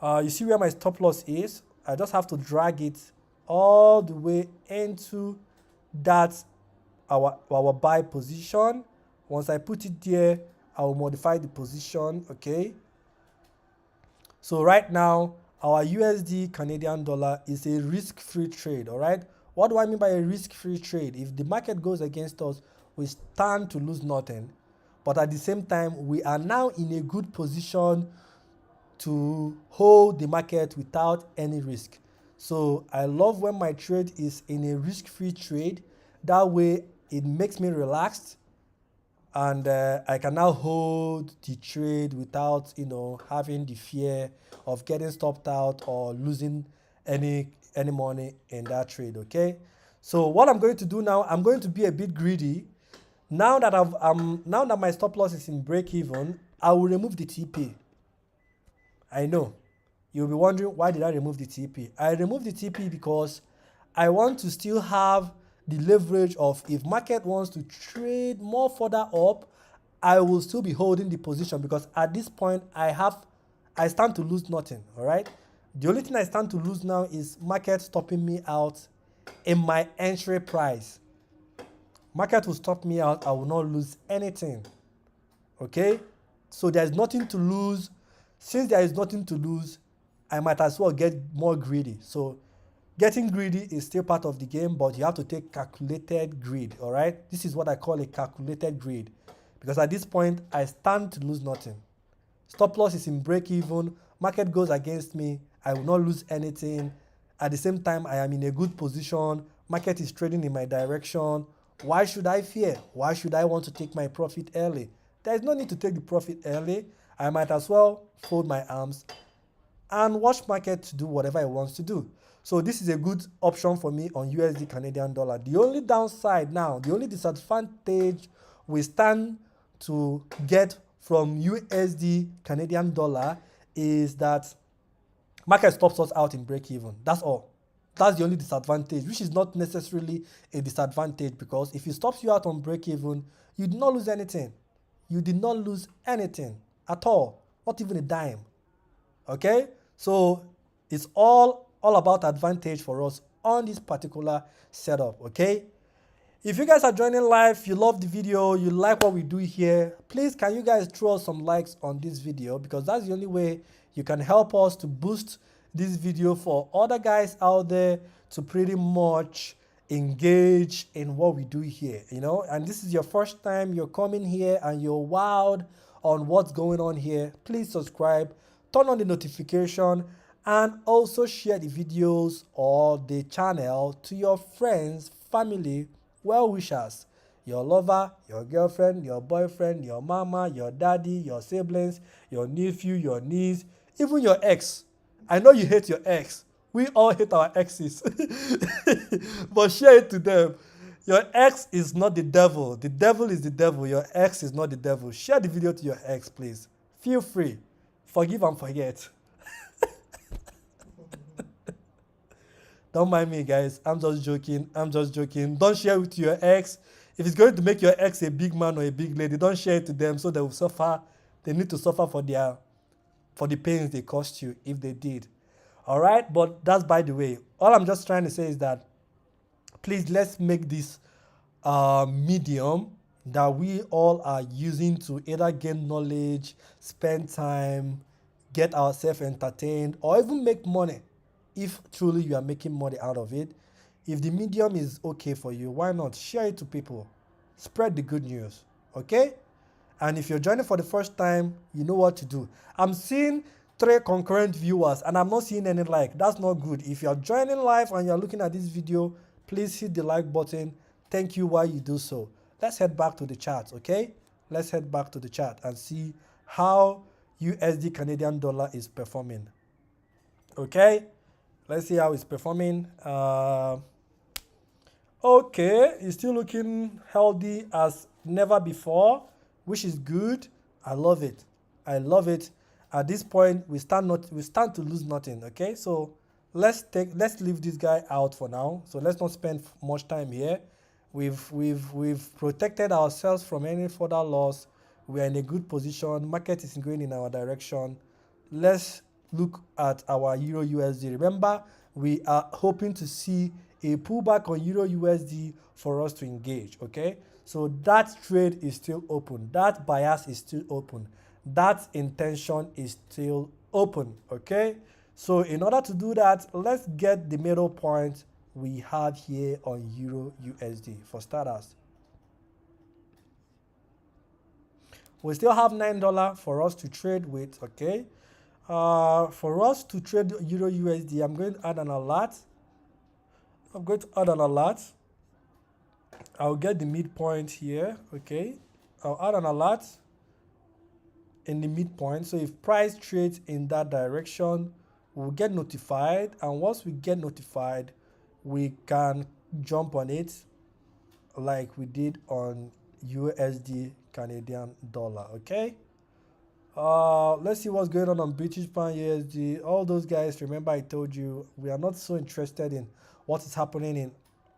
You see where my stop loss is. I just have to drag it all the way into that our buy position. Once I put it there, I will modify the position. Okay, So right now, our USD Canadian dollar is a risk-free trade, all right? What do I mean by a risk-free trade? If the market goes against us, we stand to lose nothing. But at the same time, we are now in a good position to hold the market without any risk. So I love when my trade is in a risk-free trade. That way, it makes me relaxed, and I can now hold the trade without, having the fear of getting stopped out or losing any money in that trade. Okay, so what I'm going to do now, I'm going to be a bit greedy. Now that now that my stop loss is in break even, I will remove the TP. I know you'll be wondering, why did I remove the TP? I removed the TP because I want to still have the leverage of, if market wants to trade more further up, I will still be holding the position, because at this point I stand to lose nothing. All right, the only thing I stand to lose now is market stopping me out in my entry price. Market will stop me out, I will not lose anything. Okay, so there's nothing to lose. Since there is nothing to lose, I might as well get more greedy. So getting greedy is still part of the game, but you have to take calculated greed. All right, this is what I call a calculated greed, because at this point I stand to lose nothing. Stop loss is in break even, market goes against me, I will not lose anything. At the same time, I am in a good position, market is trading in my direction. Why should I fear? Why should I want to take my profit early? There is no need to take the profit early. I might as well fold my arms and watch market do whatever it wants to do. So this is a good option for me on USD Canadian dollar. The only downside now, the only disadvantage we stand to get from USD Canadian dollar is that market stops us out in break even. That's all. That's the only disadvantage, which is not necessarily a disadvantage, because if it stops you out on break even, you did not lose anything. You did not lose anything at all, not even a dime. Okay, so it's all about advantage for us on this particular setup. Okay, if you guys are joining live, you love the video, you like what we do here, please can you guys throw some likes on this video, because that's the only way you can help us to boost this video for other guys out there to pretty much engage in what we do here, and this is your first time you're coming here and you're wowed on what's going on here. Please subscribe, turn on the notification, and also share the videos or the channel to your friends, family, well-wishers, your lover, your girlfriend, your boyfriend, your mama, your daddy, your siblings, your nephew, your niece, even your ex. I know you hate your ex. We all hate our exes. But share it to them. Your ex is not the devil. The devil is the devil. Your ex is not the devil. Share the video to your ex, please. Feel free. Forgive and forget. Don't mind me, guys. I'm just joking. Don't share it to your ex. If it's going to make your ex a big man or a big lady, don't share it to them, so they will suffer. They need to suffer for the pains they cost you if they did. All right, but that's by the way. All I'm just trying to say is that please, let's make this medium that we all are using to either gain knowledge, spend time, get ourselves entertained, or even make money. If truly you are making money out of it, if the medium is okay for you, why not share it to people? Spread the good news, okay? And if you're joining for the first time, you know what to do. I'm seeing 3 concurrent viewers and I'm not seeing any like. That's not good. If you're joining live and you're looking at this video, please hit the like button. Thank you while you do so. Let's head back to the chart, okay? Let's head back to the chart and see how USD Canadian dollar is performing. Okay, let's see how it's performing. Okay, it's still looking healthy as never before, which is good. I love it. At this point, we stand to lose nothing. Okay, so let's leave this guy out for now. So let's not spend much time here. We've protected ourselves from any further loss. We are in a good position. Market is going in our direction. Let's look at our Euro USD. Remember, we are hoping to see a pullback on Euro USD for us to engage. Okay, so that trade is still open. That bias is still open. That intention is still open. Okay, so in order to do that, let's get the middle point we have here on Euro USD for starters. We still have $9 for us to trade with. Okay, for us to trade Euro USD, I'm going to add an alert. I'll get the midpoint here. Okay, I'll add an alert in the midpoint, so if price trades in that direction, we'll get notified, and once we get notified, we can jump on it like we did on USD Canadian dollar. Okay, let's see what's going on British pound USD. All those guys, remember I told you we are not so interested in what is happening in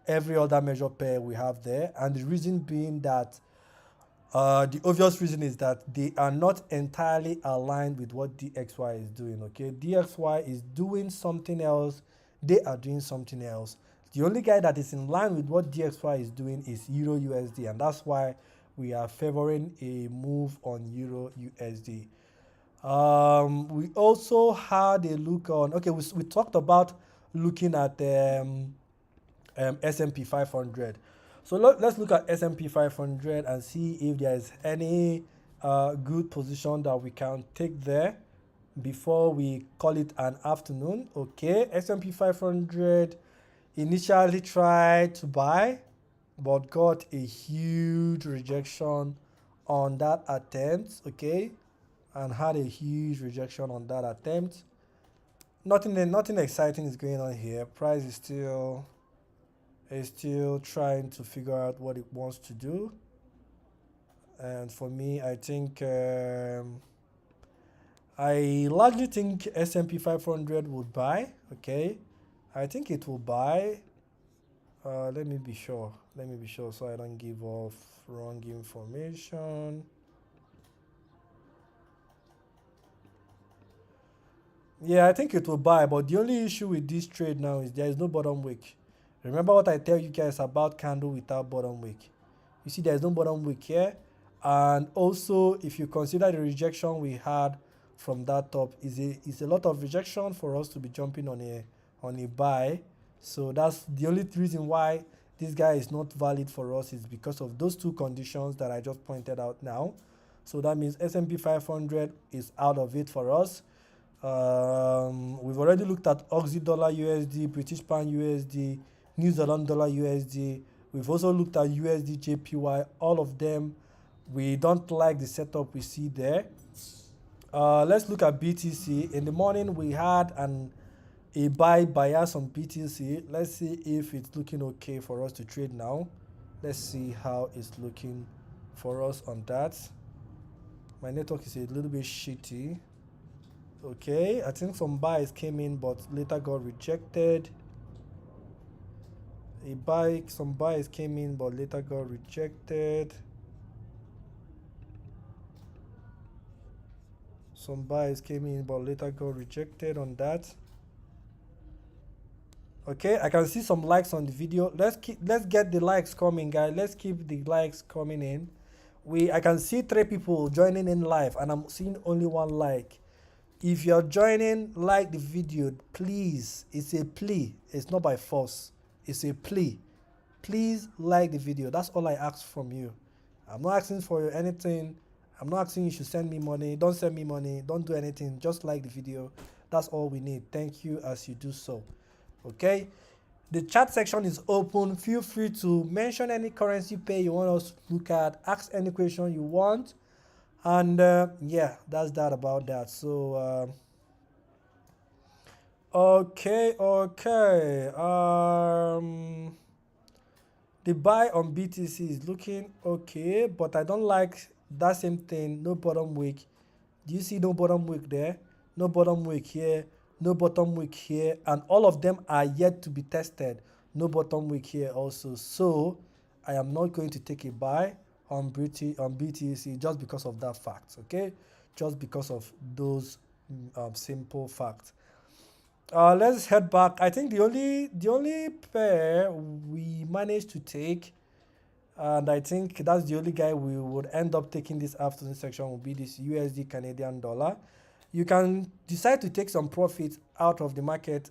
every other measure pair we have there, and the reason being that the obvious reason is that they are not entirely aligned with what DXY is doing. Okay, DXY is doing something else, they are doing something else. The only guy that is in line with what DXY is doing is Euro USD, and that's why we are favoring a move on Euro USD. We also had a look on, okay, we talked about looking at S&P 500. So let's look at S&P 500 and see if there is any good position that we can take there before we call it an afternoon. Okay, S&P 500 initially tried to buy, but got a huge rejection on that attempt. Okay, and had a huge rejection on that attempt. Nothing exciting is going on here. Price is still trying to figure out what it wants to do, and for me, I think I largely think S&P 500 would buy. Okay, I think it will buy. Let me be sure so I don't give off wrong information. Yeah, I think it will buy, but the only issue with this trade now is there is no bottom wick. Remember what I tell you guys about candle without bottom wick. You see there's no bottom wick here, and also if you consider the rejection we had from that top, is a lot of rejection for us to be jumping on a buy. So that's the only reason why this guy is not valid for us, is because of those two conditions that I just pointed out now. So that means S&P 500 is out of it for us. We've already looked at Aussie dollar USD, British pound USD, New Zealand dollar USD. We've also looked at USD JPY. All of them, we don't like the setup we see there. Let's look at BTC. In the morning, we had a bias on BTC. Let's see if it's looking okay for us to trade now. Let's see how it's looking for us on that. My network is a little bit shitty. Okay, I think some buys came in but later got rejected. Some buys came in but later got rejected. Some buys came in but later got rejected on that. Okay, I can see some likes on the video. Let's get the likes coming, guys. Let's keep the likes coming in. I can see 3 people joining in live, and I'm seeing only 1 like. If you're joining, like the video, please. It's a plea. It's not by force. It's a plea. Please like the video. That's all I ask from you. I'm not asking for anything. I'm not asking you should send me money. Don't send me money. Don't do anything. Just like the video. That's all we need. Thank you as you do so. Okay, the chat section is open. Feel free to mention any currency pair you want us to look at, ask any question you want, and yeah, that's that about that. So okay, the buy on BTC is looking okay, but I don't like that same thing. No bottom wick. Do you see no bottom wick there? No bottom wick here. No bottom wick here, and all of them are yet to be tested. No bottom wick here also. So I am not going to take a buy on BTC just because of that fact. Okay, just because of those simple facts. Let's head back. I think the only pair we managed to take, and I think that's the only guy we would end up taking this afternoon section, will be this USD Canadian dollar. You can decide to take some profit out of the market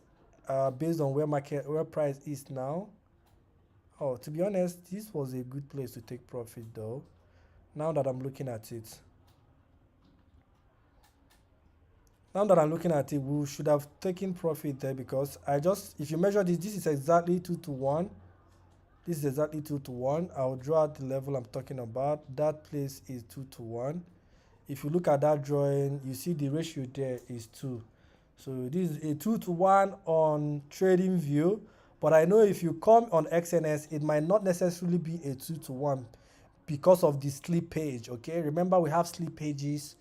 based on where price is now. Oh, to be honest, this was a good place to take profit though. Now that I'm looking at it. We should have taken profit there, because if you measure this, this is exactly 2 to 1. This is exactly 2 to 1. I'll draw out the level I'm talking about. That place is 2 to 1. If you look at that drawing, you see the ratio there is 2. So this is a 2 to 1 on trading view. But I know if you come on XNS, it might not necessarily be a 2 to 1 because of the slippage. Okay, remember we have slippages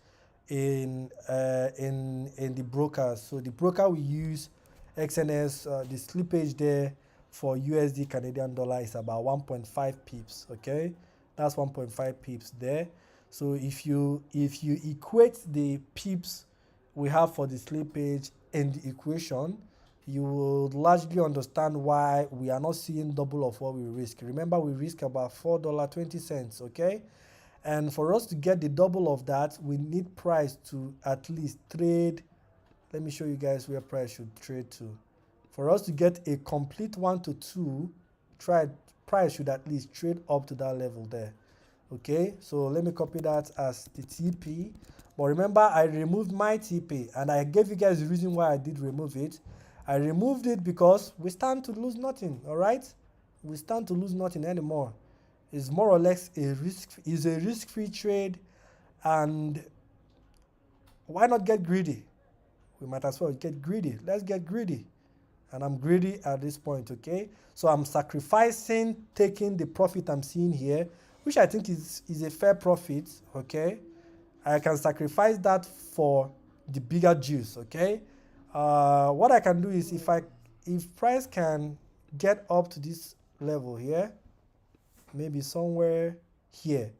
in the brokers. So the broker we use XNS, the slippage there for USD Canadian dollar is about 1.5 pips. Okay, that's 1.5 pips there. So if you equate the pips we have for the slippage in the equation, you will largely understand why we are not seeing double of what we risk. Remember, we risk about $4.20. Okay, and for us to get the double of that, we need price to at least trade. Let me show you guys where price should trade to. For us to get a complete 1 to 2, price should at least trade up to that level there. Okay, so let me copy that as the TP. But remember, I removed my TP, and I gave you guys the reason why I did remove it. I removed it because we stand to lose nothing. All right, we stand to lose nothing anymore. It's more or less a risk-free trade, and why not get greedy? We might as well get greedy. Let's get greedy. And I'm greedy at this point. Okay, so I'm sacrificing taking the profit I'm seeing here, which I think is a fair profit. Okay, I can sacrifice that for the bigger juice. Okay, what I can do is if price can get up to this level here, maybe somewhere here,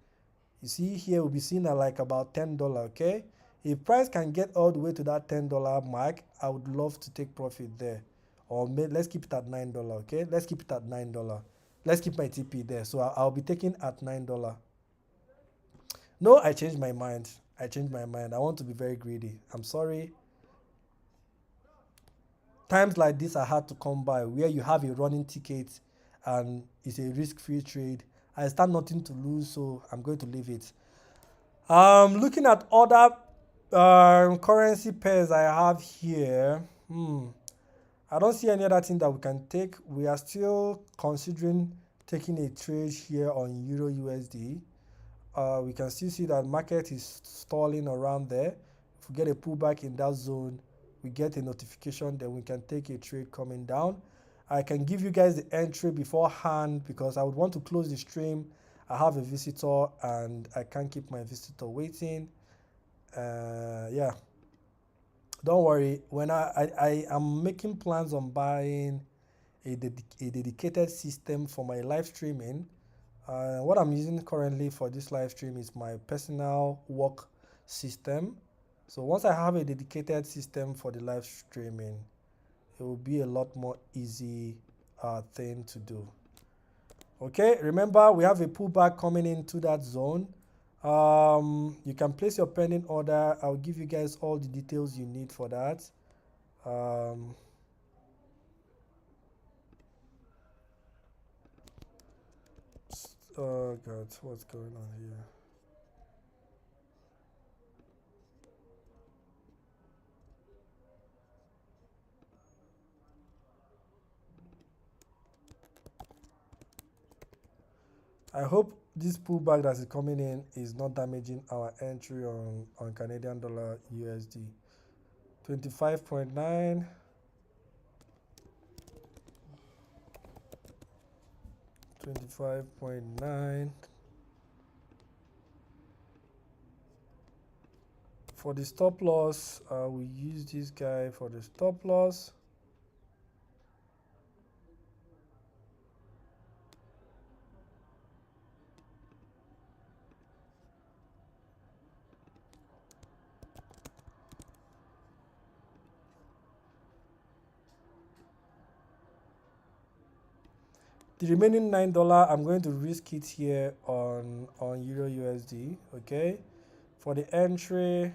you see here we'll be seeing at like about $10. Okay, if price can get all the way to that $10 mark, I would love to take profit there. Or let's keep it at $9. Okay, let's keep it at $9. Let's keep my TP there. So I'll be taking at $9. No, I changed my mind. I want to be very greedy. I'm sorry. Times like this are hard to come by, where you have a running ticket and it's a risk-free trade. I stand nothing to lose, so I'm going to leave it. Looking at other currency pairs I have here. I don't see any other thing that we can take. We are still considering taking a trade here on Euro USD. We can still see that market is stalling around there. If we get a pullback in that zone, we get a notification, then we can take a trade coming down. I can give you guys the entry beforehand because I would want to close the stream. I have a visitor and I can't keep my visitor waiting. Yeah, don't worry. When I am making plans on buying a dedicated system for my live streaming. What I'm using currently for this live stream is my personal work system. So once I have a dedicated system for the live streaming, it will be a lot more easy thing to do. Okay, remember we have a pullback coming into that zone. You can place your pending order. I'll give you guys all the details you need for that. Oh God, what's going on here? I hope this pullback that is coming in is not damaging our entry on Canadian dollar USD. 25.9. 25.9. For the stop loss, we use this guy for the stop loss. The remaining $9, I'm going to risk it here on Euro USD. Okay, for the entry,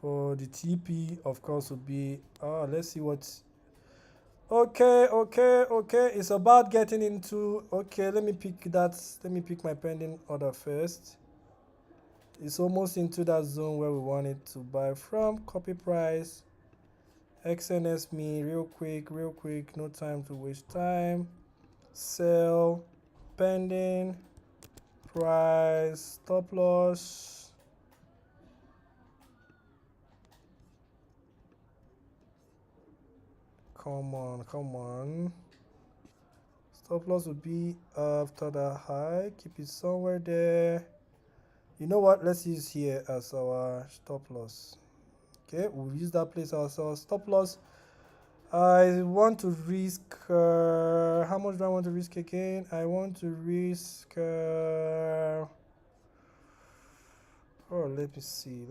For the TP, of course, would be, let's see what's, okay. It's about getting into, okay, let me pick my pending order first. It's almost into that zone where we want it to buy from. Copy price, XNS me, real quick, no time to waste time. Sell, pending, price, stop loss. Come on. Stop loss would be after the high. Keep it somewhere there. You know what? Let's use here as our stop loss. Okay, we'll use that place as our stop loss. I want to risk, how much do I want to risk again? I want to risk, oh, let me see.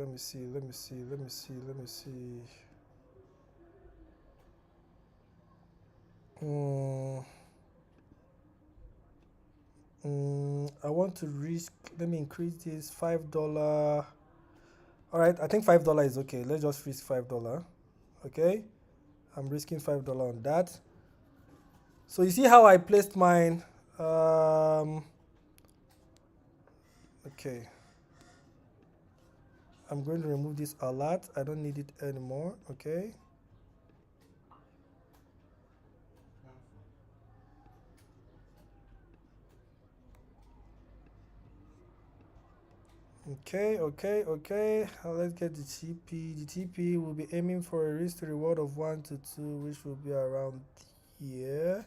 I want to risk, let me increase this $5. All right, I think $5 is okay. Let's just risk $5. Okay, I'm risking $5 on that. So you see how I placed mine. Okay, I'm going to remove this alert. I don't need it anymore. Okay. Okay. Let's get the TP. The TP will be aiming for a risk to reward of 1 to 2, which will be around here.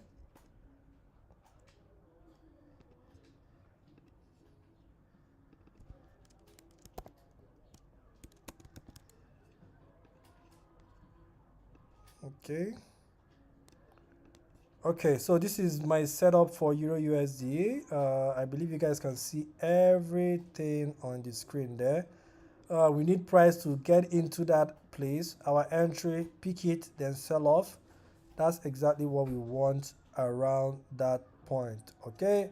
Okay, so this is my setup for Euro USD. I believe you guys can see everything on the screen there. We need price to get into that place. Our entry, pick it, then sell off. That's exactly what we want around that point. Okay.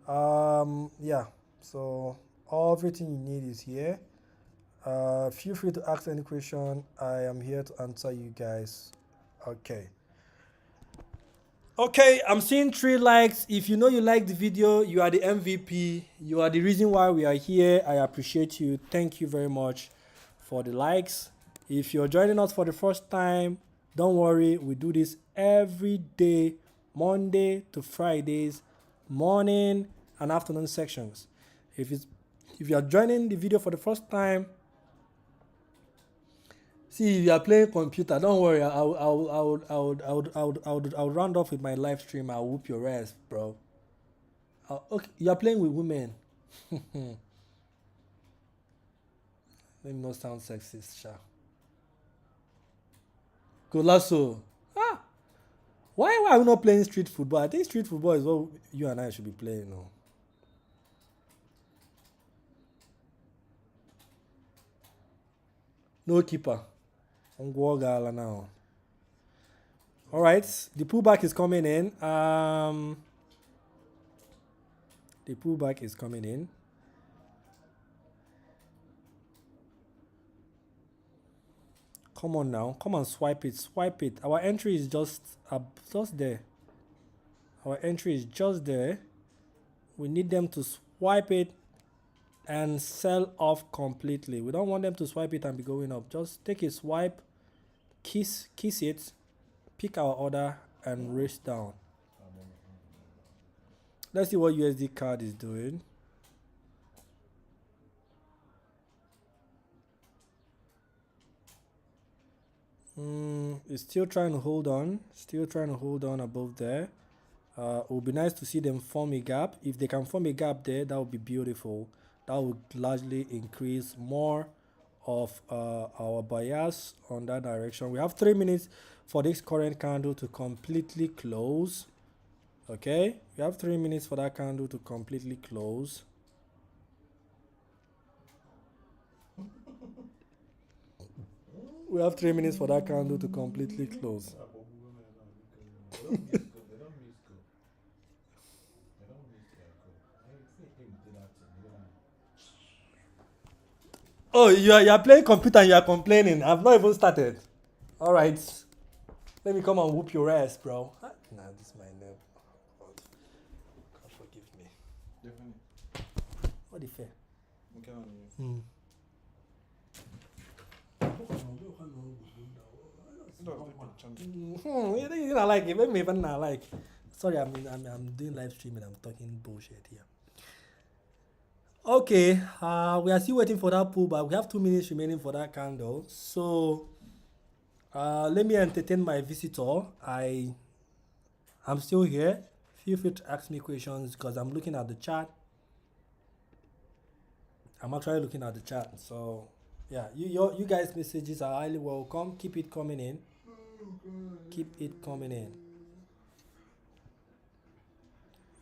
Yeah. So everything you need is here. Feel free to ask any question. I am here to answer you guys. Okay, I'm seeing 3 likes. If you know you like the video, you are the MVP. You are the reason why we are here. I appreciate you. Thank you very much for the likes. If you're joining us for the first time, don't worry. We do this every day, Monday to Fridays, morning and afternoon sections. If you are joining the video for the first time, see, if you are playing computer, don't worry. I'll round off with my live stream. I'll whoop your ass, bro. Okay, you are playing with women. Let me not sound sexist, sha. Golasso. Why are we not playing street football? I think street football is what you and I should be playing now. No keeper. Now. All right, the pullback is coming in. The pullback is coming in. Come on now, come on, swipe it. Our entry is just there. Our entry is just there. We need them to swipe it and sell off completely. We don't want them to swipe it and be going up. Just take a swipe, kiss it, pick our order and race down. Let's see what USD card is doing. It's still trying to hold on. Above there. It would be nice to see them form a gap. If they can form a gap there, that would be beautiful. That would largely increase more of our bias on that direction. We have 3 minutes for this current candle to completely close. Okay, we have 3 minutes for that candle to completely close. We have 3 minutes for that candle to completely close. Oh, you are playing computer and you are complaining. I've not even started. All right. Let me come and whoop your ass, bro. Nah, this is my name. God forgive me. Definitely. What the fair? Okay, on you. Hmm. You don't like it. Make me even not like. Sorry, I'm doing live streaming. I'm talking bullshit here. Okay, we are still waiting for that pullback. We have 2 minutes remaining for that candle. So, let me entertain my visitor. I'm still here. Feel free to ask me questions because I'm looking at the chat. I'm actually looking at the chat. So, yeah, you guys' messages are highly welcome. Keep it coming in. Keep it coming in.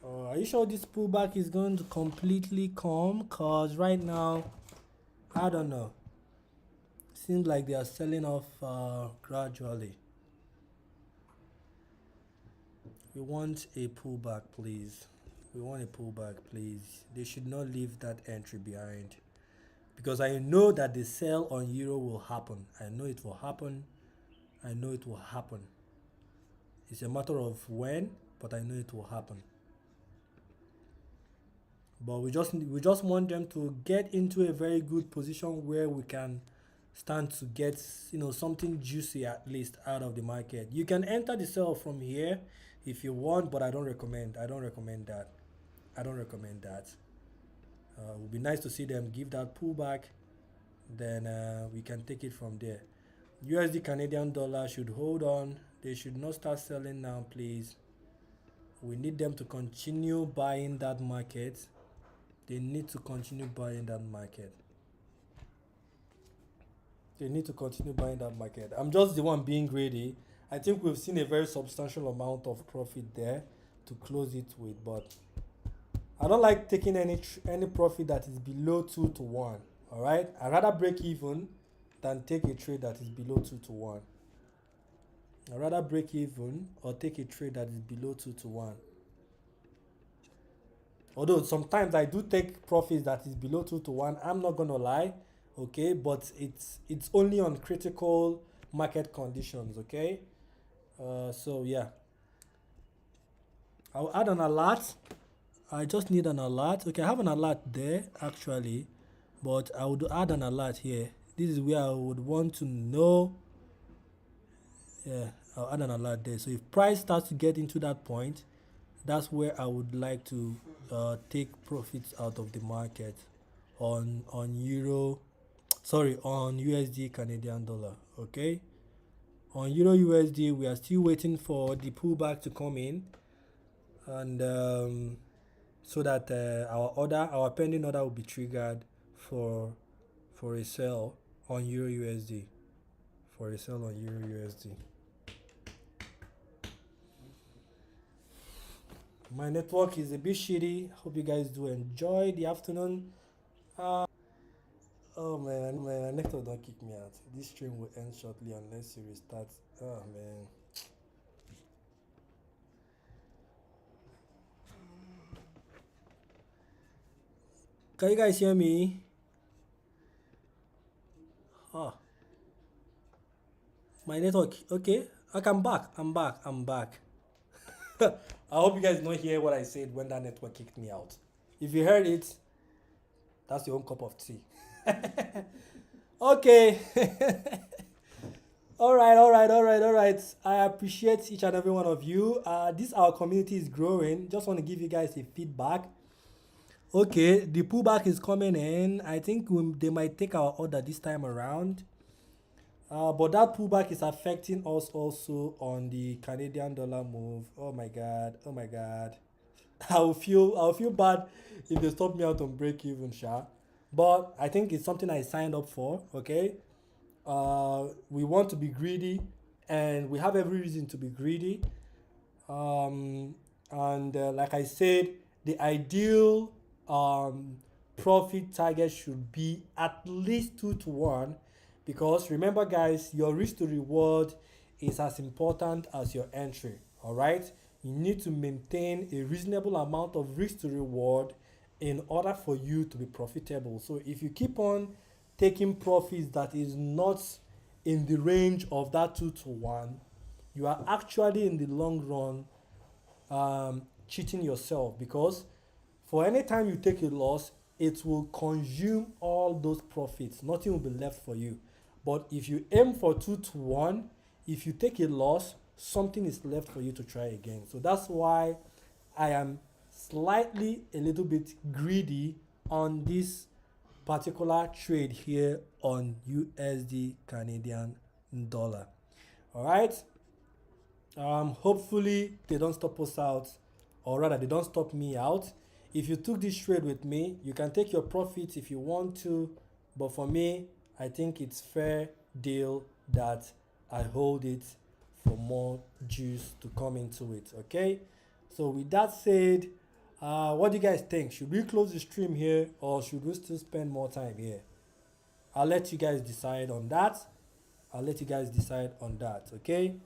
Are you sure this pullback is going to completely come? Because right now, I don't know. Seems like they are selling off gradually. We want a pullback, please. We want a pullback, please. They should not leave that entry behind. Because I know that the sell on euro will happen. I know it will happen. I know it will happen. It's a matter of when, but I know it will happen. But we just want them to get into a very good position where we can stand to get something juicy at least out of the market. You can enter the sell from here if you want, but I don't recommend that. It would be nice to see them give that pullback, then we can take it from there. USD Canadian dollar should hold on. They should not start selling now, please. We need them to continue buying that market. They need to continue buying that market. I'm just the one being greedy. I think we've seen a very substantial amount of profit there to close it with, but I don't like taking any profit that is below 2 to 1. All right, I'd rather break even than take a trade that is below 2 to 1. I'd rather break even or take a trade that is below 2 to 1. Although sometimes I do take profits that is below 2 to 1, I'm not gonna lie, okay, but it's only on critical market conditions, okay. So yeah, I'll add an alert. I just need an alert. Okay, I have an alert there actually, but I would add an alert here. This is where I would want to know. Yeah, I'll add an alert there. So if price starts to get into that point, that's where I would like to take profits out of the market on euro, sorry, on USD Canadian dollar. Okay, on euro USD we are still waiting for the pullback to come in, and so that our pending order will be triggered for a sell on euro USD, My network is a bit shitty. Hope you guys do enjoy the afternoon. Oh man, my network don't kick me out. This stream will end shortly unless you restart. Oh man. Can you guys hear me? My network. Okay. Okay, I'm back. I hope you guys don't hear what I said when that network kicked me out. If you heard it, that's your own cup of tea. Okay. All right. I appreciate each and every one of you. Our community is growing. Just want to give you guys a feedback. Okay, the pullback is coming in. I think they might take our order this time around. But that pullback is affecting us also on the Canadian dollar move. Oh my god. I'll feel bad if they stop me out on break even, but I think it's something I signed up for. Okay, we want to be greedy, and we have every reason to be greedy. And like I said, the ideal profit target should be at least 2 to 1, because remember guys, your risk to reward is as important as your entry. All right, you need to maintain a reasonable amount of risk to reward in order for you to be profitable. So if you keep on taking profits that is not in the range of that 2 to 1, you are actually in the long run cheating yourself, because for any time you take a loss, it will consume all those profits. Nothing will be left for you. But if you aim for 2 to 1, if you take a loss, something is left for you to try again. So that's why I am slightly a little bit greedy on this particular trade here on USD Canadian dollar. All right. Hopefully they don't stop us out, or rather they don't stop me out. If you took this trade with me, you can take your profits if you want to, but for me, I think it's fair deal that I hold it for more juice to come into it. Okay, so with that said, what do you guys think? Should we close the stream here, or should we still spend more time here? I'll let you guys decide on that. Okay,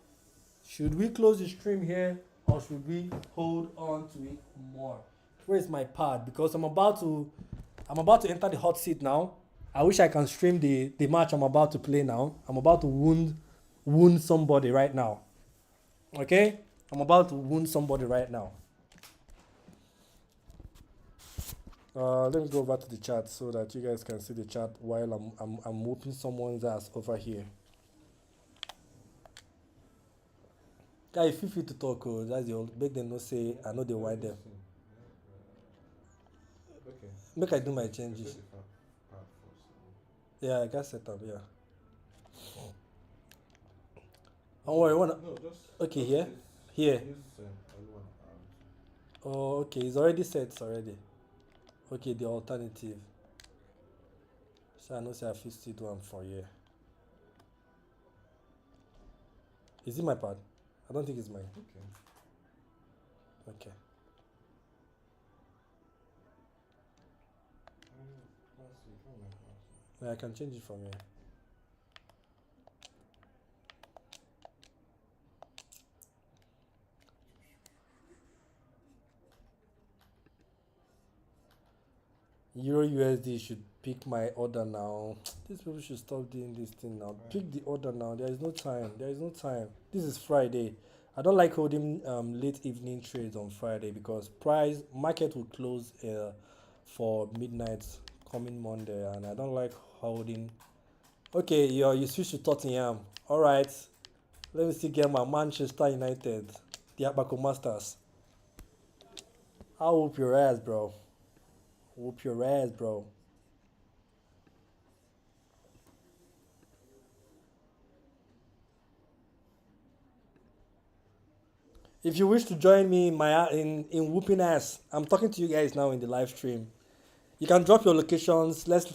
should we close the stream here, or should we hold on to it more? Where is my pad? Because I'm about to enter the hot seat now. I wish I can stream the match I'm about to play now. I'm about to wound somebody right now. Okay? I'm about to wound somebody right now. Let me go back to the chat so that you guys can see the chat while I'm whooping someone's ass over here. Guy, feel free to talk. That's the old. Make them no say I know they wind them. Okay. Make I do my changes. Yeah, I got set up. Yeah. Don't worry. No, just. Okay, here. Here. Use Oh, okay. It's already set already. Okay, the alternative. So I know say I feel still do one for here. Is it my part? I don't think it's mine. Okay. Okay. Yeah, I can change it from here. Euro USD should pick my order now. These people should stop doing this thing now. Pick the order now. There is no time. This is Friday. I don't like holding late evening trades on Friday because market will close for midnight coming Monday, and I don't like holding. Okay, you switch to Tottenham. All right. Let me see get my Manchester United, the Abaco Masters. I'll whoop your ass, bro. Whoop your ass, bro. If you wish to join me in whooping ass, I'm talking to you guys now in the live stream. You can drop your locations. Let's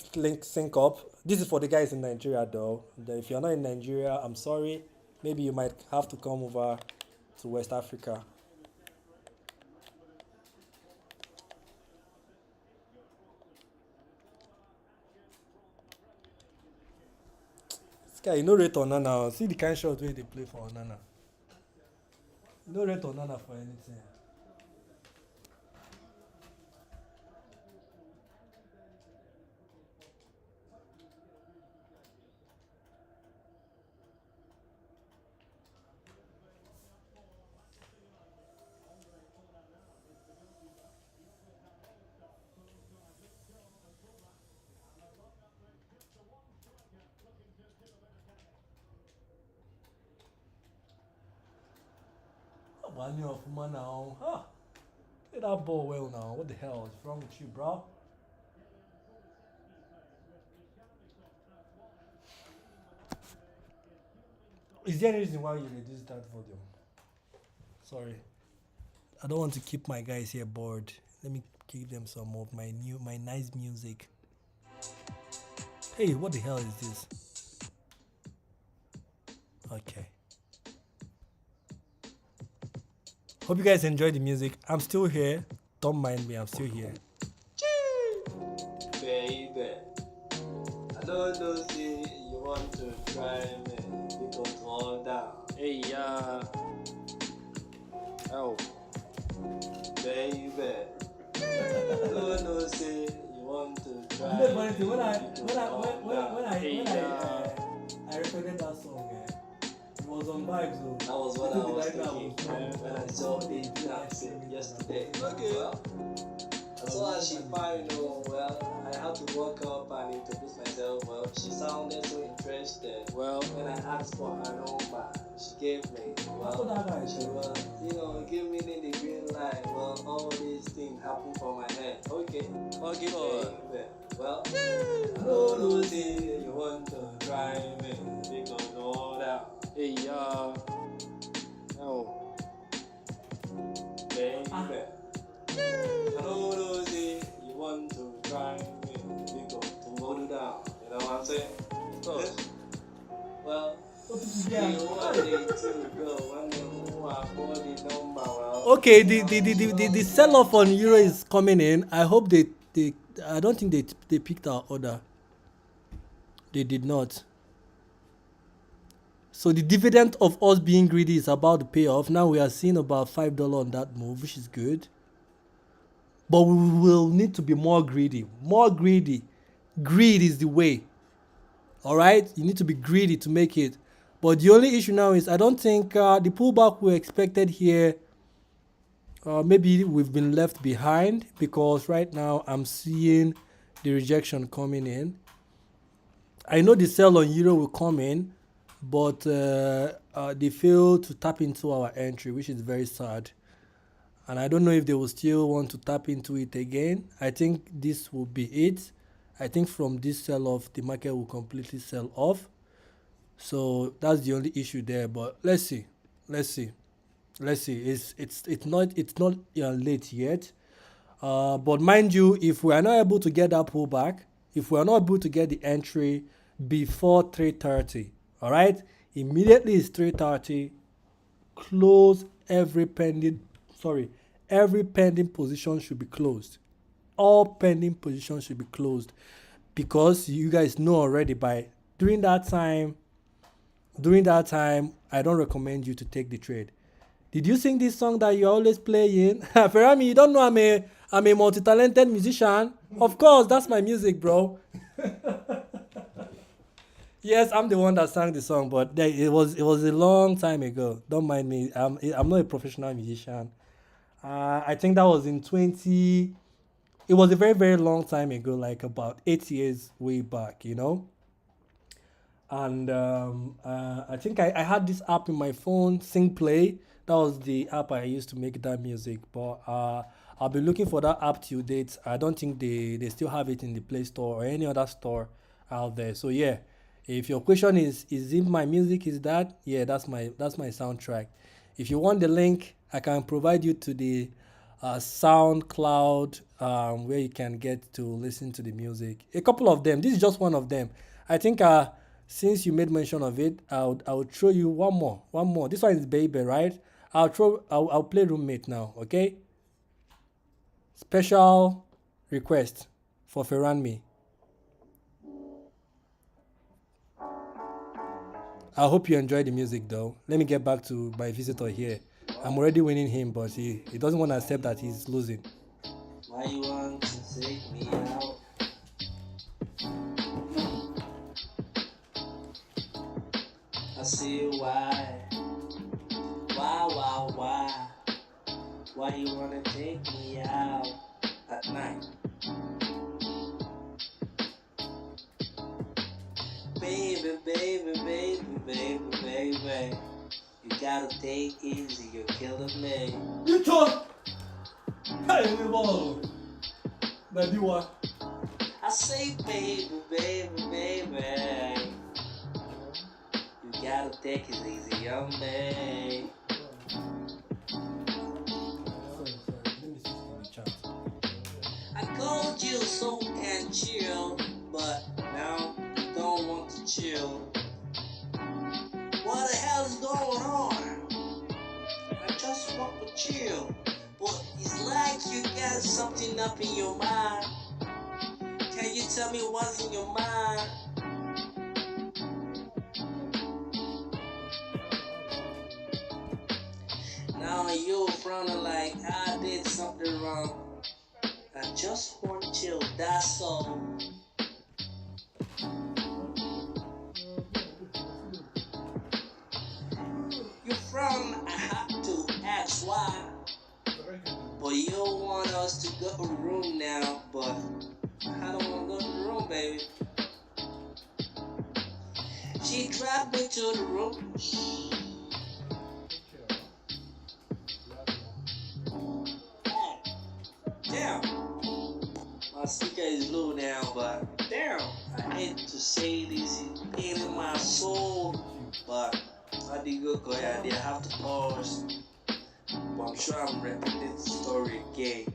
sync up. This is for the guys in Nigeria, though. If you're not in Nigeria, I'm sorry. Maybe you might have to come over to West Africa. This guy, you know rate on Nana. See the kind of shot where they play for Nana. No rate on Nana for anything. One year of man now. Huh? Hit that ball well now. What the hell is wrong with you, bro? Is there any reason why you reduce that volume? Sorry. I don't want to keep my guys here bored. Let me give them some of my nice music. Hey, what the hell is this? Okay. Hope you guys enjoyed the music. I'm still here. Don't mind me, I'm still here. Baby, I don't know say you want to try me. You go fall down. Hey, oh. Baby, I don't know say you want to try When I recorded that song, it was on vibes though. That was what I was thinking when I saw the announcement yesterday. Okay. Well, as soon as she found, well, I had to walk up and introduce myself. Well, she sounded so interested. Well, When I asked for her number, she gave me. Well, she was, give me the green light. Well, all these things happen for my head. Okay. okay. Well, hello, Lucy, you want to try me? Because all that. Hey, oh. Baby. Hello, Lucy, you want to try me? Because to hold it down. You know what I'm saying? Well, you want it to go when you have all the number. Well, Okay, the sell-off on euro is coming in. I hope they I don't think they picked our order. They did not. So the dividend of us being greedy is about to pay off. Now we are seeing about $5 on that move, which is good. But we will need to be more greedy. More greedy. Greed is the way. All right? You need to be greedy to make it. But the only issue now is I don't think the pullback we expected here, maybe we've been left behind, because right now I'm seeing the rejection coming in. I know the sell on euro will come in, but they failed to tap into our entry, which is very sad. And I don't know if they will still want to tap into it again. I think this will be it. I think from this sell-off, the market will completely sell off. So that's the only issue there. But let's see. It's not late yet. But mind you, if we are not able to get that pullback, if we are not able to get the entry before 3:30, all right, immediately it's 3:30. Close every pending position should be closed. All pending positions should be closed, because you guys know already during that time, I don't recommend you to take the trade. Did you sing this song that you always playing? Ferrami, you don't know I'm a multi-talented musician. Of course, that's my music, bro. Yes, I'm the one that sang the song, but it was a long time ago. Don't mind me. I'm not a professional musician. I think that was in 20. It was a very, very long time ago, like about 8 years way back, And I think I had this app in my phone, SingPlay. That was the app I used to make that music. But I'll be looking for that app till date. I don't think they still have it in the Play Store or any other store out there. So yeah, if your question is if my music is that, yeah, that's my soundtrack. If you want the link, I can provide you to the SoundCloud where you can get to listen to the music. A couple of them. This is just one of them. I think since you made mention of it, I'll show you one more. This one is Baby, right? I'll play Roommate now, okay? Special request for Ferranmi. I hope you enjoy the music though. Let me get back to my visitor here. I'm already winning him, but he doesn't want to accept that he's losing. Why you want to take me out? I see why. Why you wanna take me out at night? Baby, you gotta take easy, you're killing me. You talk. Hey, baby, what? I say, baby, you gotta take it easy on me. I called you so we can chill, but now you don't want to chill. What the hell is going on? I just want to chill, but it's like you got something up in your mind. Can you tell me what's in your mind? Now you're frowning like I did something wrong. I just want to chill, that's all. You from, I have to ask why. But you don't want us to go to the room now, but I don't want to go to the room, baby. She dragged me to the room. Damn. My speaker is low now, but damn. I hate to say this, it's pain in my soul, but I did go ahead. I have to pause. But I'm sure I'm repeating the story again.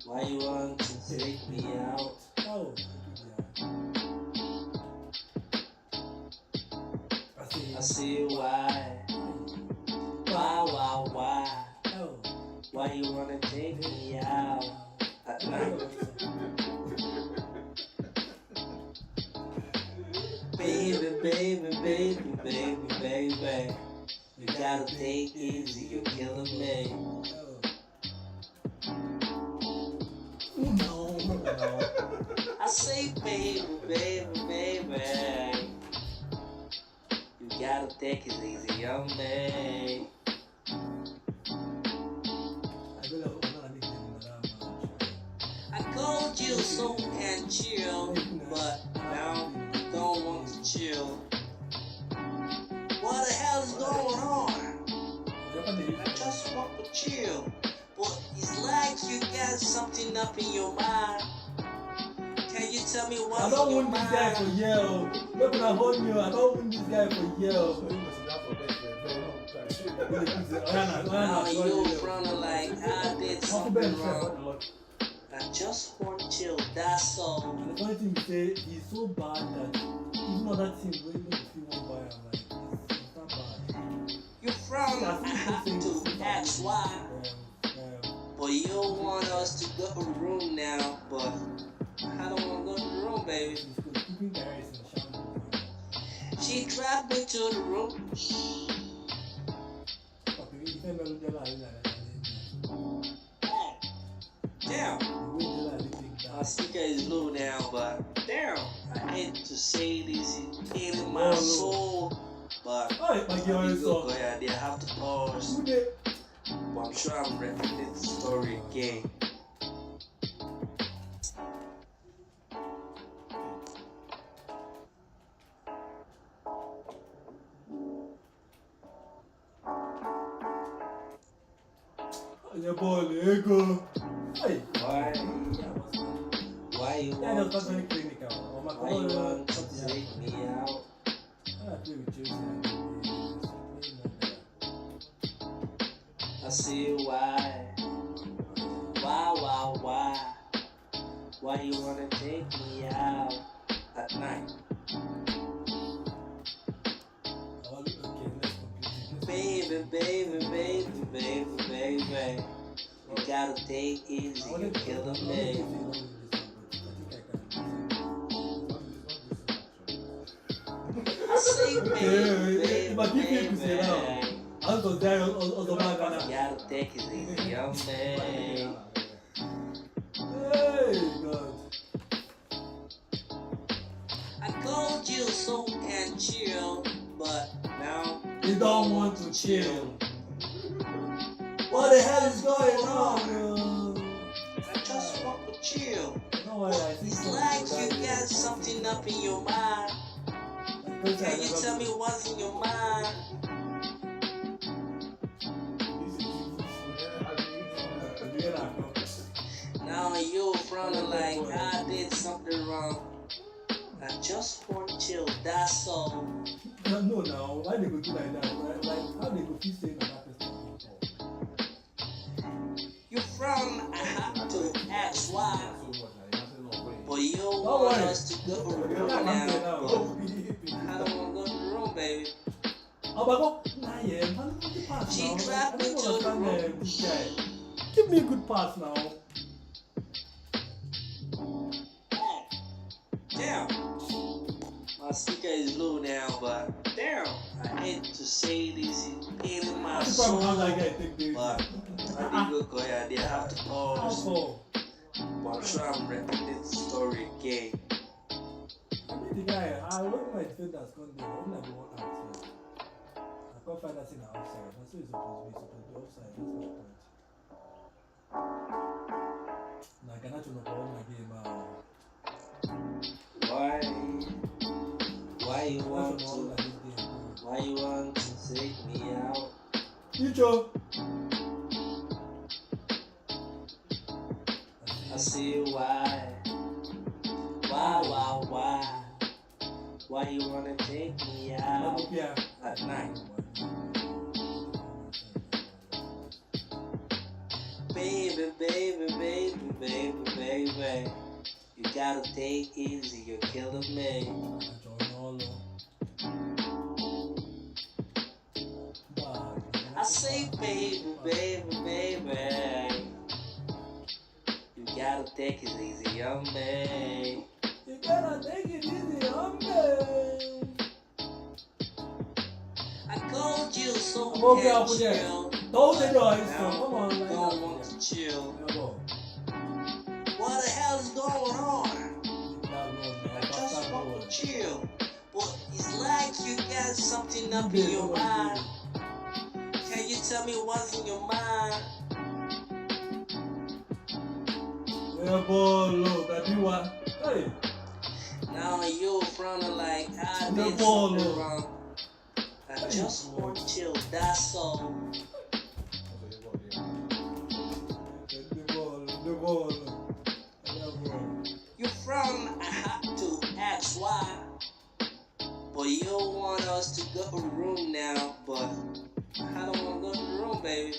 Why you want to take me out? Oh. I see why. Why? Oh. Why you wanna take me out at night? Baby. You gotta take it easy, you're killing me. No. I say, baby. You gotta take it easy on me. I called you so we can chill, but now you don't want to chill. What the hell is going on? I just want to chill, but it's like you got something up in your mind. Can you tell me what's I don't in your want this mind? guy for yell. Look when I hold you, I don't want this guy for yell. Now you front like I did something wrong. I just want to chill, that's all. And the funny thing is, he's so bad that even other teams will even if you won't buy him, like, it's not bad. You from, I have to ask why. But you don't want us to go to the room now, but I don't want to go to the room, baby. She dragged me to the room. Damn. My speaker is low now, but damn. I hate to say this, it's pain in my soul, but I have to pause. But I'm sure I'm repeating the story again. Why you want to take me out? I see why. Why you wanna take me out at night? Baby. You gotta take it easy, you're killing me. I say, baby. You gotta take it easy on me. Hey, God. I called you so we can chill, but now You don't want to chill. What the hell is going on? I just want to chill. No, It's like you got something up in your mind. Can you tell me what's in your mind? Now you front like I did something wrong. I just want to chill, that's all. No, now, why they go do like that? Like, how they go keep saying that person? You from, I have to ask why. But you don't Don't want worry. us to go to the room now. But I don't want to go to the room, baby. Oh, but go. Nah, yeah, man. pass She now. trapped I me don't to the understand room. this guy. Give me a good pass now. Damn. My speaker is low now, but damn. I hate to say this, it's paining my What's the problem? How that soul. guy take the But I did go Koya, they have to pause. also? But I'm sure I'm repeating the story again. I mean the guy, I want my defenders come there, but when I go one outside. I can't find that thing outside. That's what it's supposed to be. It's supposed to be outside. That's my point. Now I cannot know all my game. Why you want to? Why you want to take me out? Future. I see why. Why you wanna take me out at night? Baby, you gotta take it easy, you're killing me. I say, baby, you gotta take it easy on me. You gotta take it easy on me. I called you so I'm okay, can't I'll put that. chill. Don't say no, Now it's come on, like don't that. want to chill. Yeah, go. What the hell is going on? Keep that road, I man. just Pass that want road. to chill. But it's like you got something up You in your did, mind. Can you tell me what's in your mind? Yeah, boy, look, that you what? Hey, Now you fronting like I The did ball, something look. wrong. I just want chill, that's all. the ball. You from, I have to ask why. But you want us to go to the room now, but I don't want to go to the room, baby.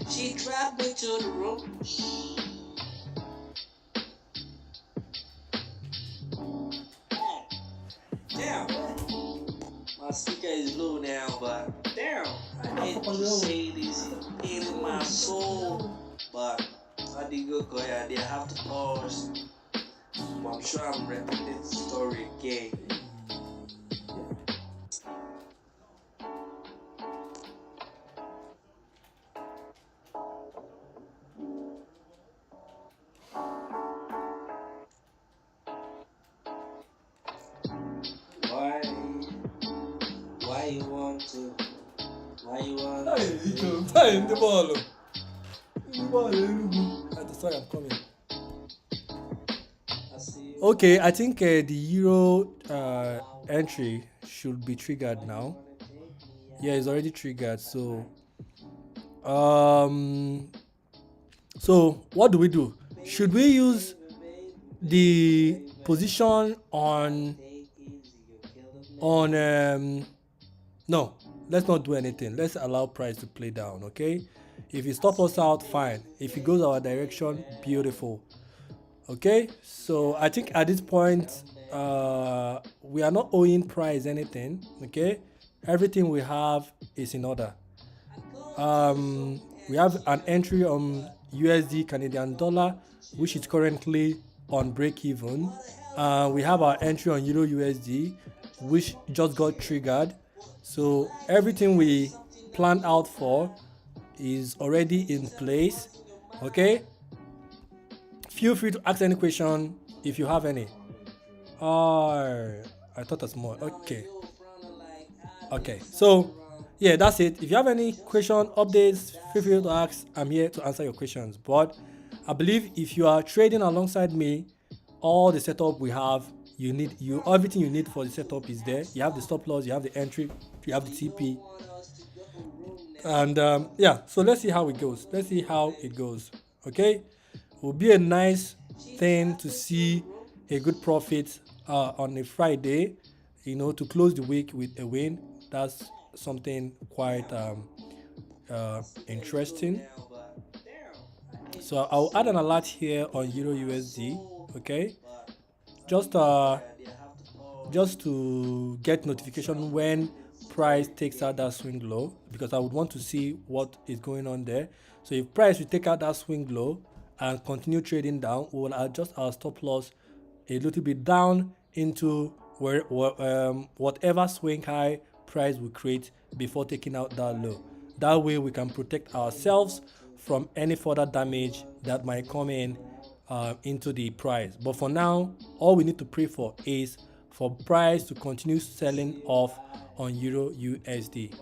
She trapped me to the room. Damn. My speaker is low now, but damn. I hate to say this, it's paining my soul. But I did go Koya, they have to pause. But I'm sure I'm repeating the story again. Why you want to? Why you want Hey, to? hey, the ball. Sorry, I'm coming. I see. Okay, I think the euro entry should be triggered now. Yeah, it's already triggered. So what do we do? Should we use the position on no, let's not do anything. Let's allow price to play down. Okay, if it stop us out, fine. If it goes our direction, beautiful. Okay, so I think at this point we are not owing price anything. Okay, everything we have is in order. We have an entry on USD Canadian dollar, which is currently on break even. We have our entry on Euro USD, which just got triggered. So everything we planned out for is already in place. Okay, feel free to ask any question if you have any. I thought that's more. Okay, so yeah, that's it. If you have any question, updates, feel free to ask. I'm here to answer your questions. But I believe if you are trading alongside me, all the setup we have, everything you need for the setup is there. You have the stop loss, you have the entry, you have the TP, and yeah. So let's see how it goes. Okay, it will be a nice thing to see a good profit on a Friday. To close the week with a win. That's something quite interesting. So I'll add an alert here on Euro USD. Okay, just to get notification when price takes out that swing low, because I would want to see what is going on there. So if price will take out that swing low and continue trading down, we will adjust our stop loss a little bit down into whatever swing high price will create before taking out that low. That way we can protect ourselves from any further damage that might come in into the price. But for now, all we need to pray for is for price to continue selling off on Euro USD.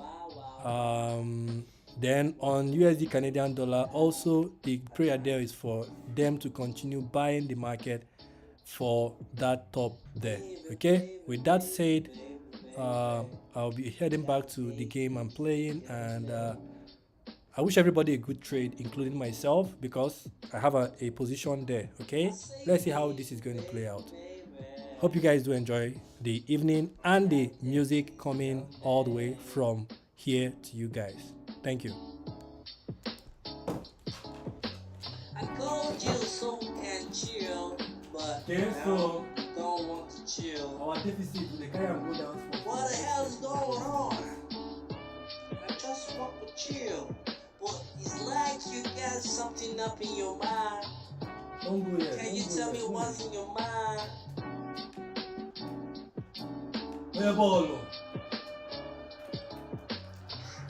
Then on USD Canadian dollar, also the prayer there is for them to continue buying the market for that top there. Okay, with that said, I'll be heading back to the game I'm playing, and I wish everybody a good trade, including myself, because I have a position there. Okay, let's see how this is going to play out. Hope you guys do enjoy the evening and the music coming all the way from here to you guys. Thank you. I called you so we can chill, but Okay, so don't want to chill. our deficit will the carry and go down. What the hell is going on? I just want to chill, but it's like you got something up in your mind. Don't go yet. Can you tell me what's in your mind?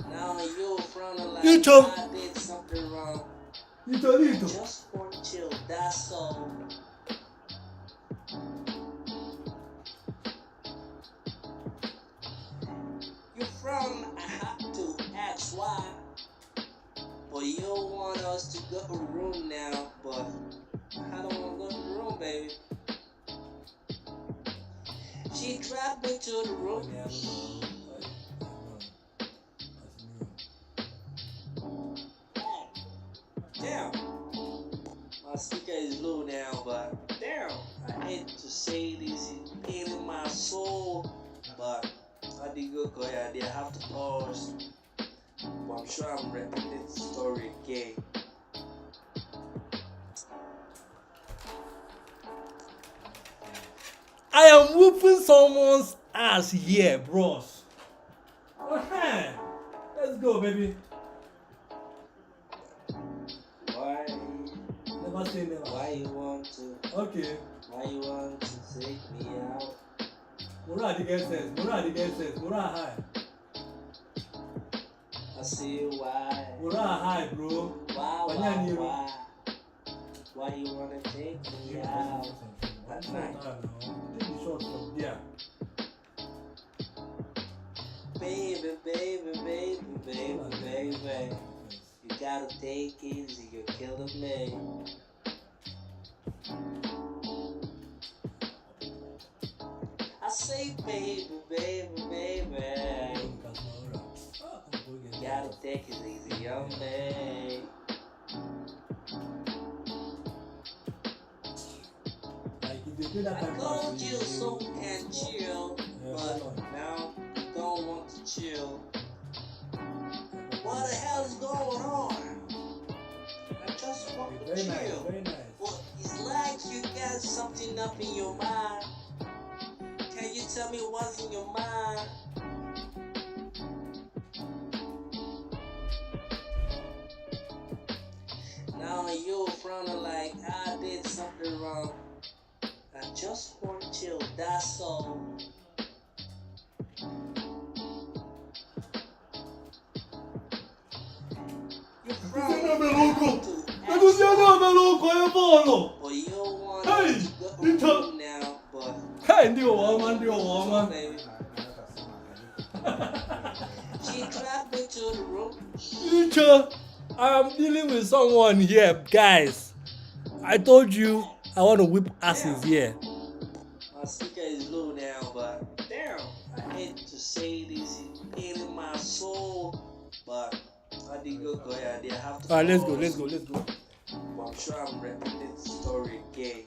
Now you're frowning like I did something wrong. Just want to chill, that's all. You frown, I have to ask why. But you want us to go to the room now, but I don't want to go to the room, baby. She dragged me to the room. Damn. My speaker is low now, but damn. I hate to say this, it's paining my soul, but I did go ahead. I have to pause. But I'm sure I'm repeating the story again. I am whooping someone's ass here, bros. Okay, let's go, baby. Why? Never say never. Why you want to? Okay. Why you want to take me out? Mura the guy says. Mura high. I see why. Mura high, bro. Why? Why you wanna take me out at night? Take the shot from there. Baby. You gotta take it easy, you're killing me. I say baby. You gotta take it easy on me. I called you so we can chill, but now you don't want to chill. What the hell is going on? I just want to chill. But it's like you got something up in your mind. Can you tell me what's in your mind? Now you're frowning like I did something wrong. I just want to chill, that's all. You're frowning like but you don't want to go now, but Hey, ndio woman. baby. She dragged me to the room. I am dealing with someone here, guys. I told you I want to whip asses here. My speaker is low now, but damn, I hate to say this, it's paining my soul, but I did go ahead. I have to. Alright, let's go. But I'm sure I'm repeating the story again.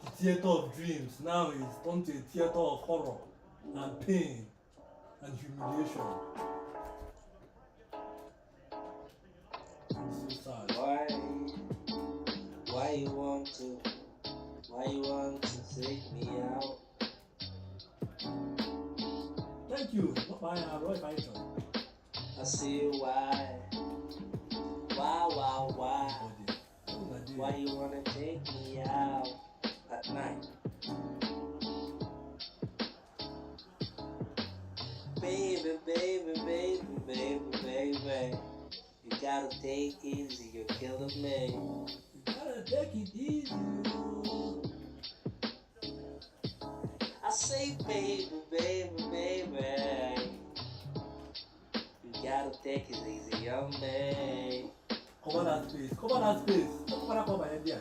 The theater of dreams now is turned to a theater of horror and pain and humiliation. I'm so sad. Why you want to take me out. Thank you. Not buying a Roy Python. I see why. Why? Why you wanna take me out at night? Baby, you gotta take it easy, you're killing me. You gotta take it easy. I say, baby, you gotta take it easy on me. Cover that space. Cover that space. Cover that cover idea.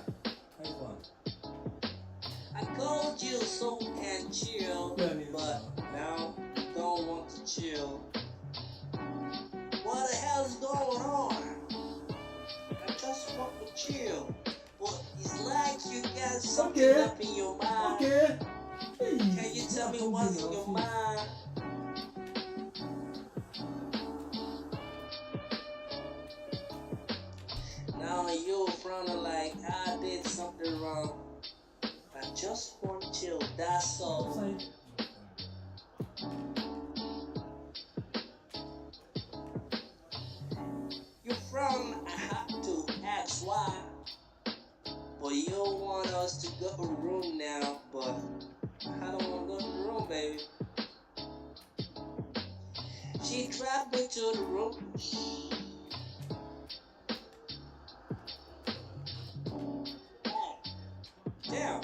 Nice one. I called you so we can chill, but now you don't want to chill. What the hell is going on? I just want to chill, but it's like you got something up in your mind. Okay. Hey. Can you tell me what's in your mind? Now you're fronting like I did something wrong. I just want to chill, that's all. You from, I have to ask why. But you want us to go to the room now, but I don't want to go to the room, baby. She dragged me to the room. Damn.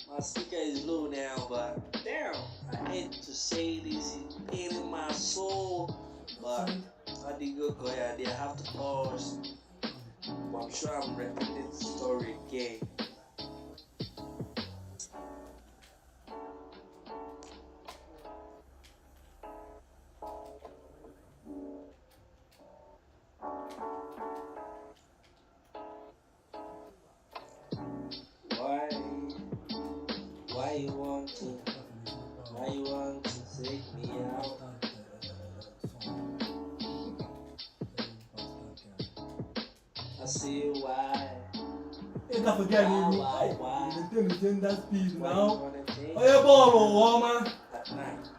My speaker is low now, but damn. I hate to say this, it's paining my soul, but I did go ahead. I have to pause. But I'm sure I'm repeating the story again. Why you want to take me out? I see why. Hey, don't forget me. Why? You maintain that speed Why now. you wanna take Oh, yeah, ball, woman. at night?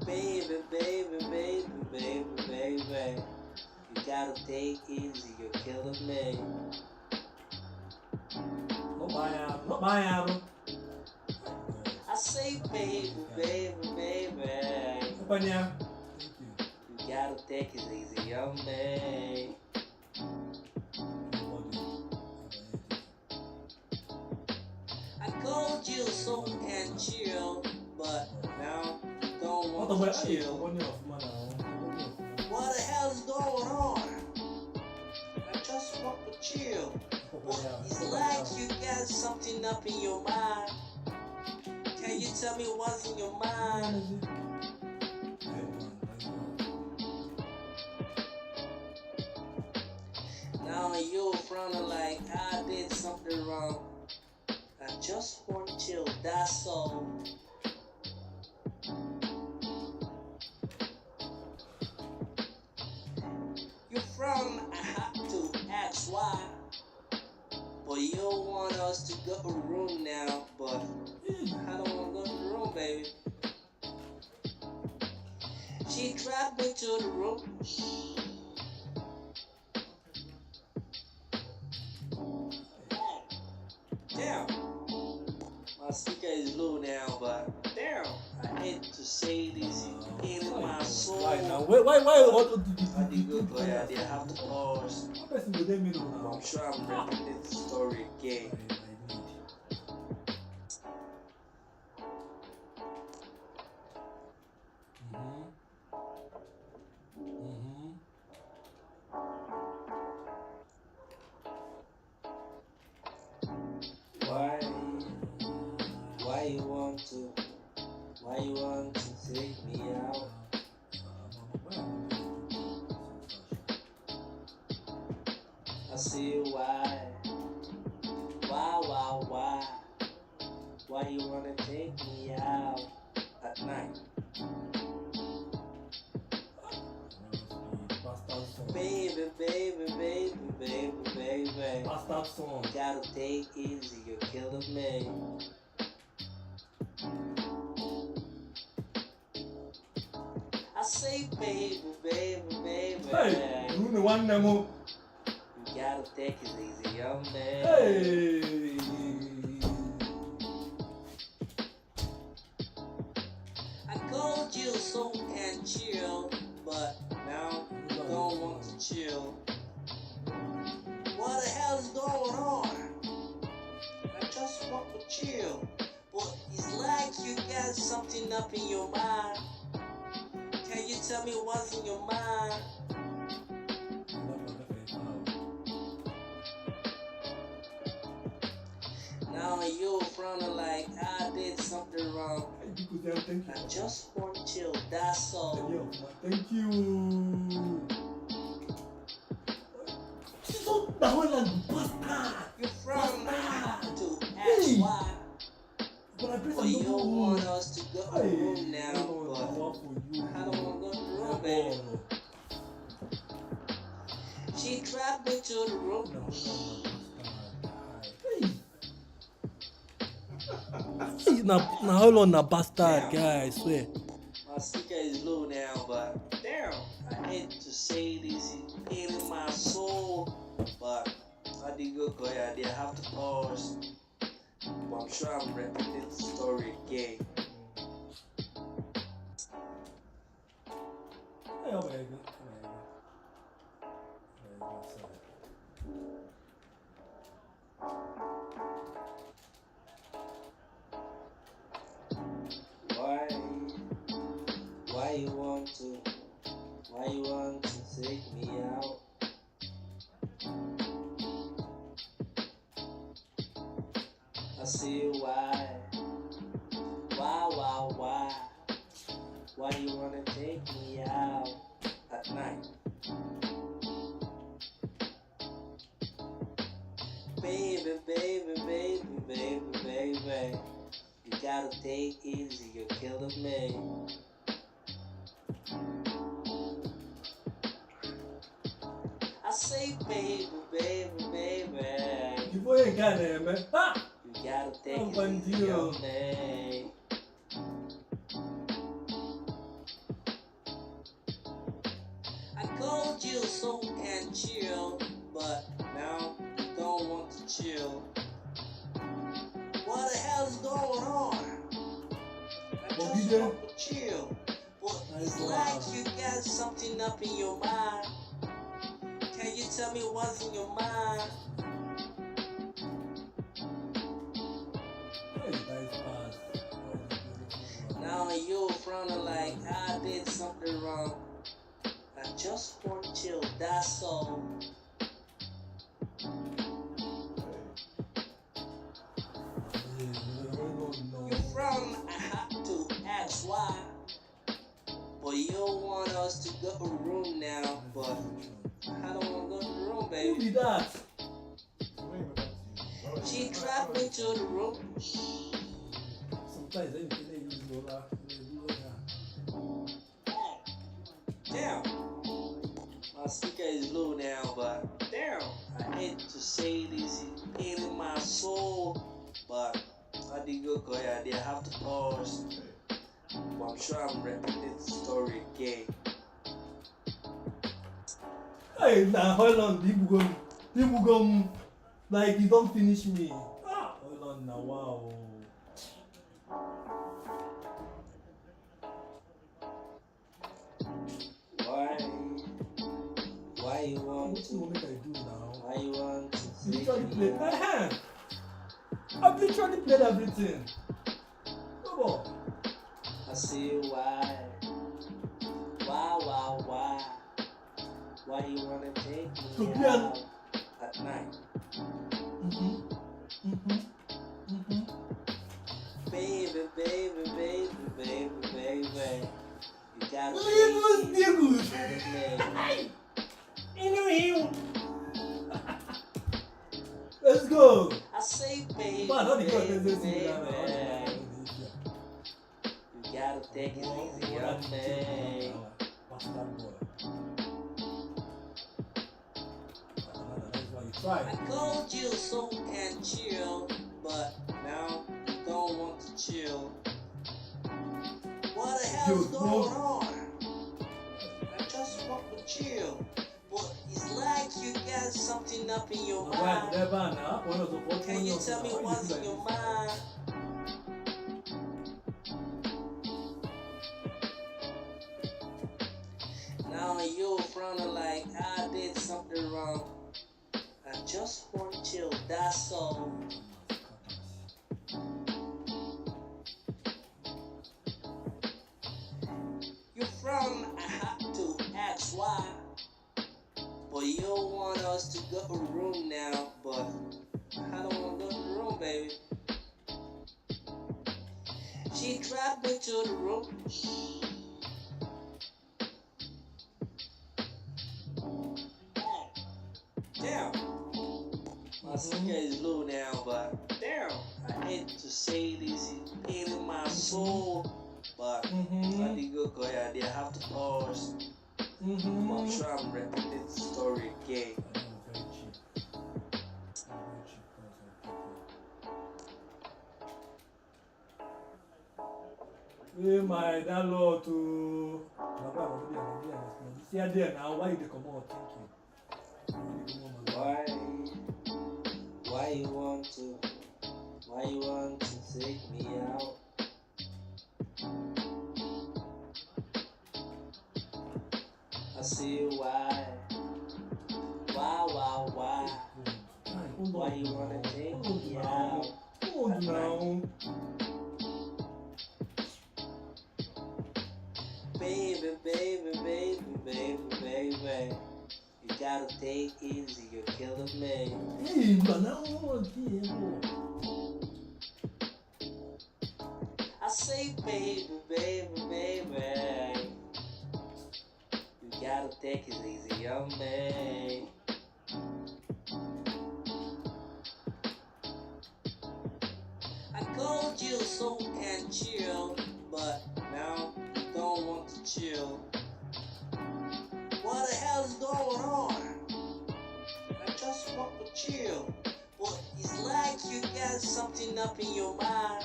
Baby, you gotta take it easy, you're killing me. Not my album. I say, baby. Open here. You gotta take it easy on me. I called you so we can chill, but now you don't want to chill. What the hell is going on? I just want to chill. It's like you got something up in your mind. Can you tell me what's in your mind? Now you're fronting like I did something wrong. I just want to chill, that's all. You're from, I have to ask why. But you want us to go to the room now, but I don't want to go to the room, baby. She dragged me to the room. Damn. My speaker is low now, but damn. I hate to say this, it's paining my soul. Why? I did go ahead. I have to pause. I'm sure I'm repeating the story again. Why you want to take me out? I see why. Why you wanna take me out at night? Baby, baby. Bastard song. Gotta take easy, you're killing me. I say, baby. Hey, you the one Nemo. You gotta take it easy on me. Hey. I called you so we can chill, but now you don't want to chill. What the hell is going on? I just want to chill, but it's like you got something up in your mind. Can you tell me what's in your mind? Now you're fronting like I did something wrong. I just want to chill, that's all. Thank you. So the whole and bastard. You're fronting to ask why. But you want us to go to the room now, but I don't want to go to the room, baby. She trapped me to the room. Now hold on, bastard, guy, I swear. My speaker is low now, but damn, I hate to say this, it's pain in my soul, but I did go I did have to pause. But I'm sure I'm repeating the story again. Why you want to take me out? I see why you wanna take me out at night? Baby, you gotta take easy, you're killing me. I say, baby. You boy ain't got there, man. Ha! You gotta take it easy on me. I called you so we can chill, but now you don't want to chill. What the hell is going on? I just want to chill, but it's like you got something up in your mind. Can you tell me what's in your mind? Now you're fronting like I did something wrong. I just want to chill, that's all. You're fronting, I have to ask why. But you want us to go to the room now, but I don't want to go to the room, baby. Who be that? She trapped me to the room. Sometimes they use Lola. Damn. My speaker is low now, but damn. I hate to say this, it's pain in my soul, but I did go I did have to pause. But I'm sure I'm repeating the story again. Hey, now hold on, people go like you don't finish me. Ah, hold on now, wow. Why you want to? What I do now? Why you want to? Literally played. I've literally played everything. Come on. I see why. Why you wanna take me out at night? Baby. You gotta take it. Let's go. I say, baby. Man, how do you You gotta take it easy on me. right. I called you so we can chill, but now you don't want to chill. What the hell's going on? I just want to chill, but it's like you got something up in your mind. Can you tell me what's in your mind? Now you're frowning like I did something wrong. I just want to chill, that's all. You frown, I have to ask why. But you don't want us to go to the room now, but I don't want to go to the room, baby. She dragged me to the room. Damn. My skin is blue now, but damn. I hate to say this, it's pain in my soul. But I did go ahead, I have to pause. I'm sure I'm repeating the story again. My download to see there now. Why you come out thinking? Why you want to take me out? I see why? Why you wanna take me out? Hold now. Baby. You gotta take it easy, you're killing me. Hey, man, I don't want to. I say, baby. You gotta take it easy on me. I called you so we can chill, but now you don't want to chill. What the hell's going on? I just want to chill, but it's like you got something up in your mind.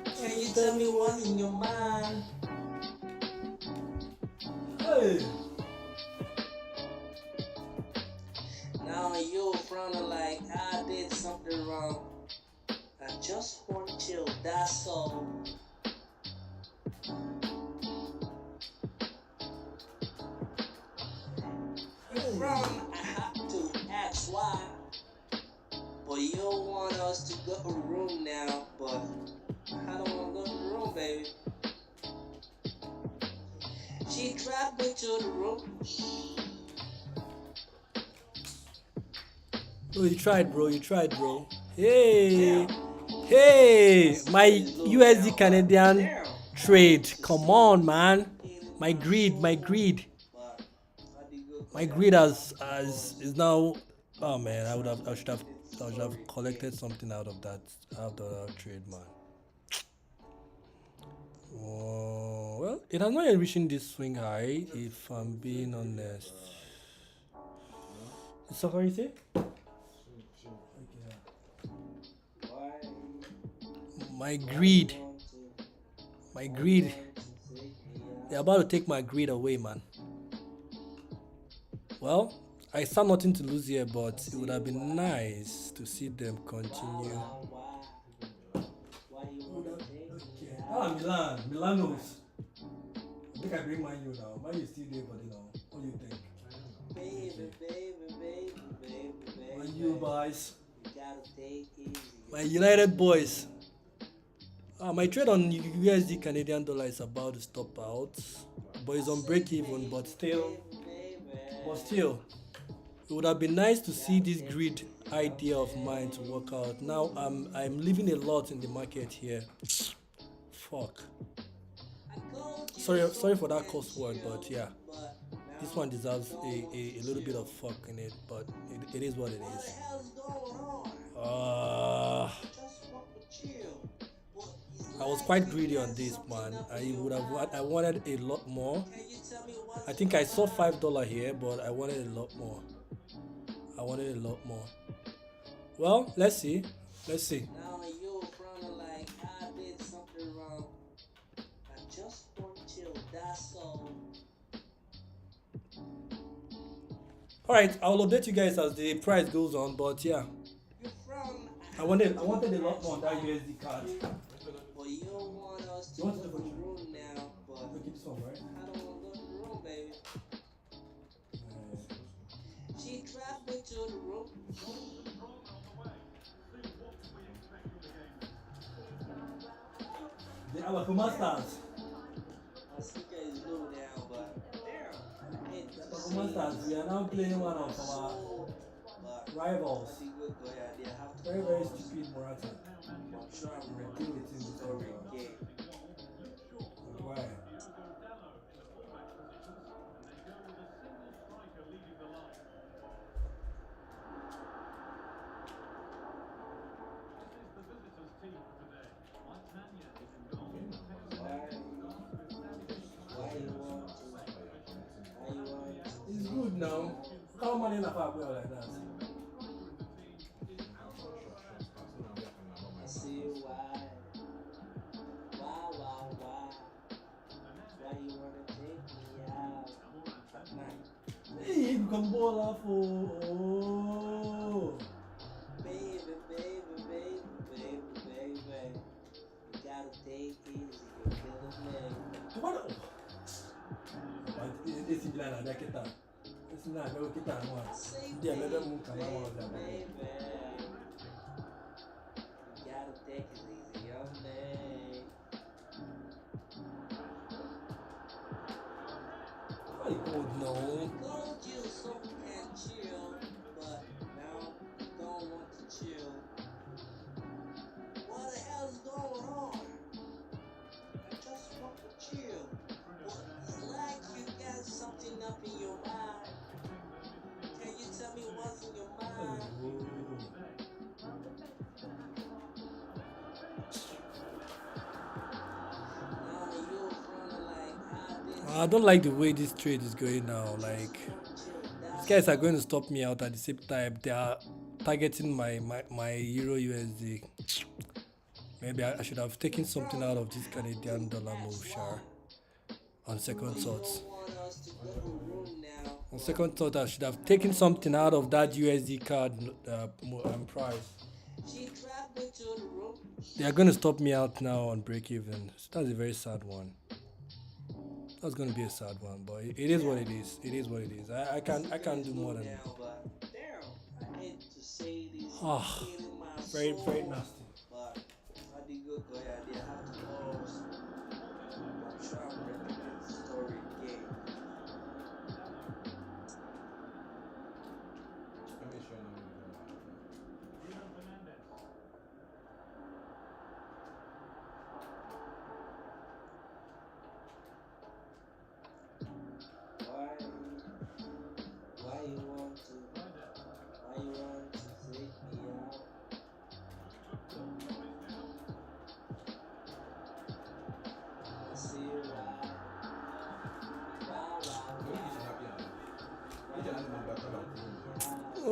Can you tell me what's in your mind? Hey. Now you're frowning like I did something wrong. I just want to chill, that's all. You frown, I have to ask why. But you don't want us to go to the room now, but I don't want to go to the room, baby. She dragged me to the room. Oh, you tried, bro. Hey, my USD Canadian trade. Come on, man. My greed is now. Oh man, I should have collected something out of that trade, man. Oh, well, it has not yet reaching this swing high, if I'm being honest. So what you say? My greed. They're about to take my greed away, man. Well, I saw nothing to lose here, but it would have been nice to see them continue. Milan knows. I think I bring Man U now. Man U still there, but what do you think? Baby. Man U boys. My United boys. My trade on USD Canadian dollar is about to stop out, but it's on break even. But still, it would have been nice to see this greed idea of mine to work out. Now I'm leaving a lot in the market here. Fuck. Sorry for that curse word, but yeah, this one deserves a little bit of fuck in it, but it is what it is. I was quite greedy on this, man. I wanted a lot more. I think I saw $5 here, but I wanted a lot more. I wanted a lot more. Well, let's see. Let's see. Now you're front like I did something wrong. I just want to chill, that's all. Alright, I'll update you guys as the price goes on, but yeah. You're from I wanted a lot more on that USD card. But you don't want us to You want go to to the room now, but Look at this one, right? I don't want to go to the room, baby. She trapped me to the room. The Alakuma Stars. My speaker is low now, but damn. Alakuma Stars, we are now playing one of our rivals. Very, very stupid Morata. I'm sure I'm Deal ready with him before we again. Why? It's good now. How many in a far like that? I see why. Why you wanna take me out at night? Hey, you can ball off. Oh. Baby. You gotta take it easy, you're killing me. What? This is like that. It's not very good. I say Yeah, baby, maybe I'm going to you gotta take it easy on me. I don't know. Told you so we can chill, but now you don't want to chill. What the hell is going on? I just want to chill. It's like you got something up in your mind. Can you tell me what's in your mind? Now you're running like I did. I don't like the way this trade is going now. Like, these guys are going to stop me out at the same time. They are targeting my Euro USD. Maybe I should have taken something out of this Canadian dollar move, sure. On second thoughts. On second thought, I should have taken something out of that USD card price. They are going to stop me out now on break even. So that's a very sad one. That's going to be a sad one, but it is what it is. It is what it is. I can't do more than that. Ah, very, very nasty.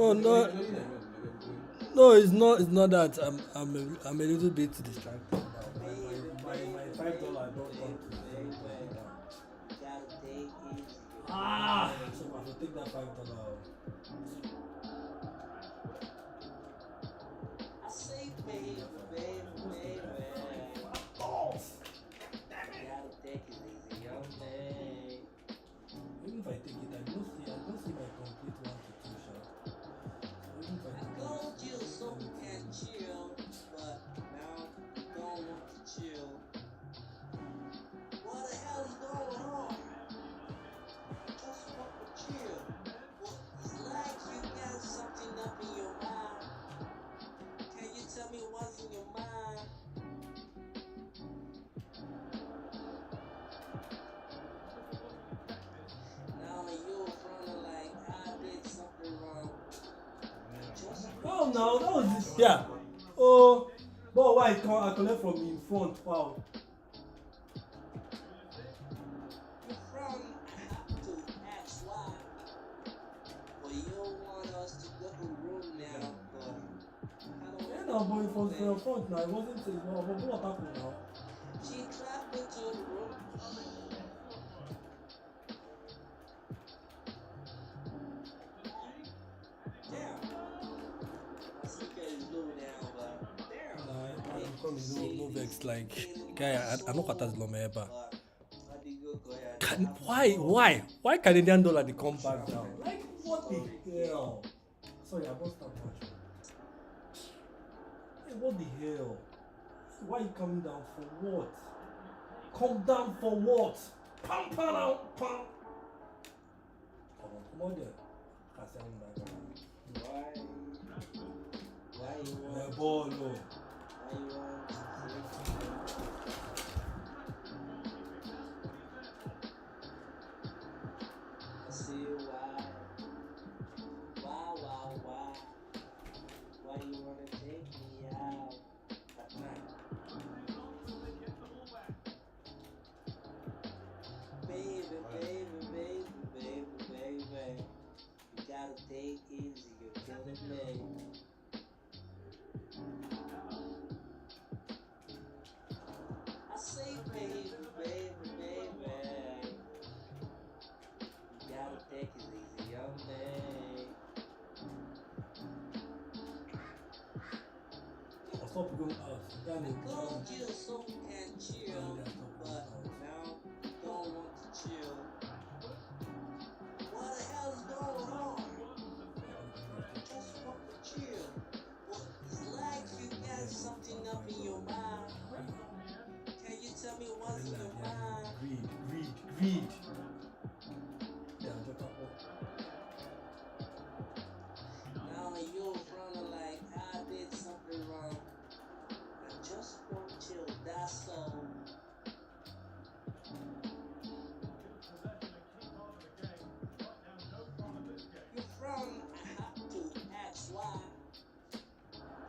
Oh no, no, it's not. It's not that. I'm a little bit distracted now. My $5 I don't want to. Ah, so I have to take that $5 out. I say, baby. Balls. Gotta take it easy on me. Even if I take it, I don't see my complete 1 to 2 shot. So even if I I take told you so we can chill, but now you don't want to chill. What the hell is going on? I just want to chill. It's like you got something up in your mind. Can you tell me what's in your mind? Now you're running like I did something wrong. Oh no, that was this. Yeah. Oh, but why I collect from in front? Wow. You're from I have to ask why. But you don't want us to go to boy for your front now. It wasn't it. What happened now? She trapped me to the room. Damn. My speaker is low now, but damn. Nah, I'm coming no vex like guy. I know what that's lomeba. Why Canadian dollar they come back down? Like what the hell? Sorry, I must have much. Hey, what the hell? Why are you coming down for what? Come down for what? Pam pam out pam. Come on there. Why? Why you want? Ball no. Why you want? I see why. Why you wanna take me out at night? Baby. You gotta take easy, you're killing me. I say baby. You gotta take it easy on me. Stop going out. I told you so we can chill, but now you don't want to chill. What the hell is going on? Just want to chill. Well, it's like you got something up in your mind. Can you tell me what's in your mind? Greed. Now you're running like I did something wrong. I just want to chill, that's all. You're from, I have to ask why.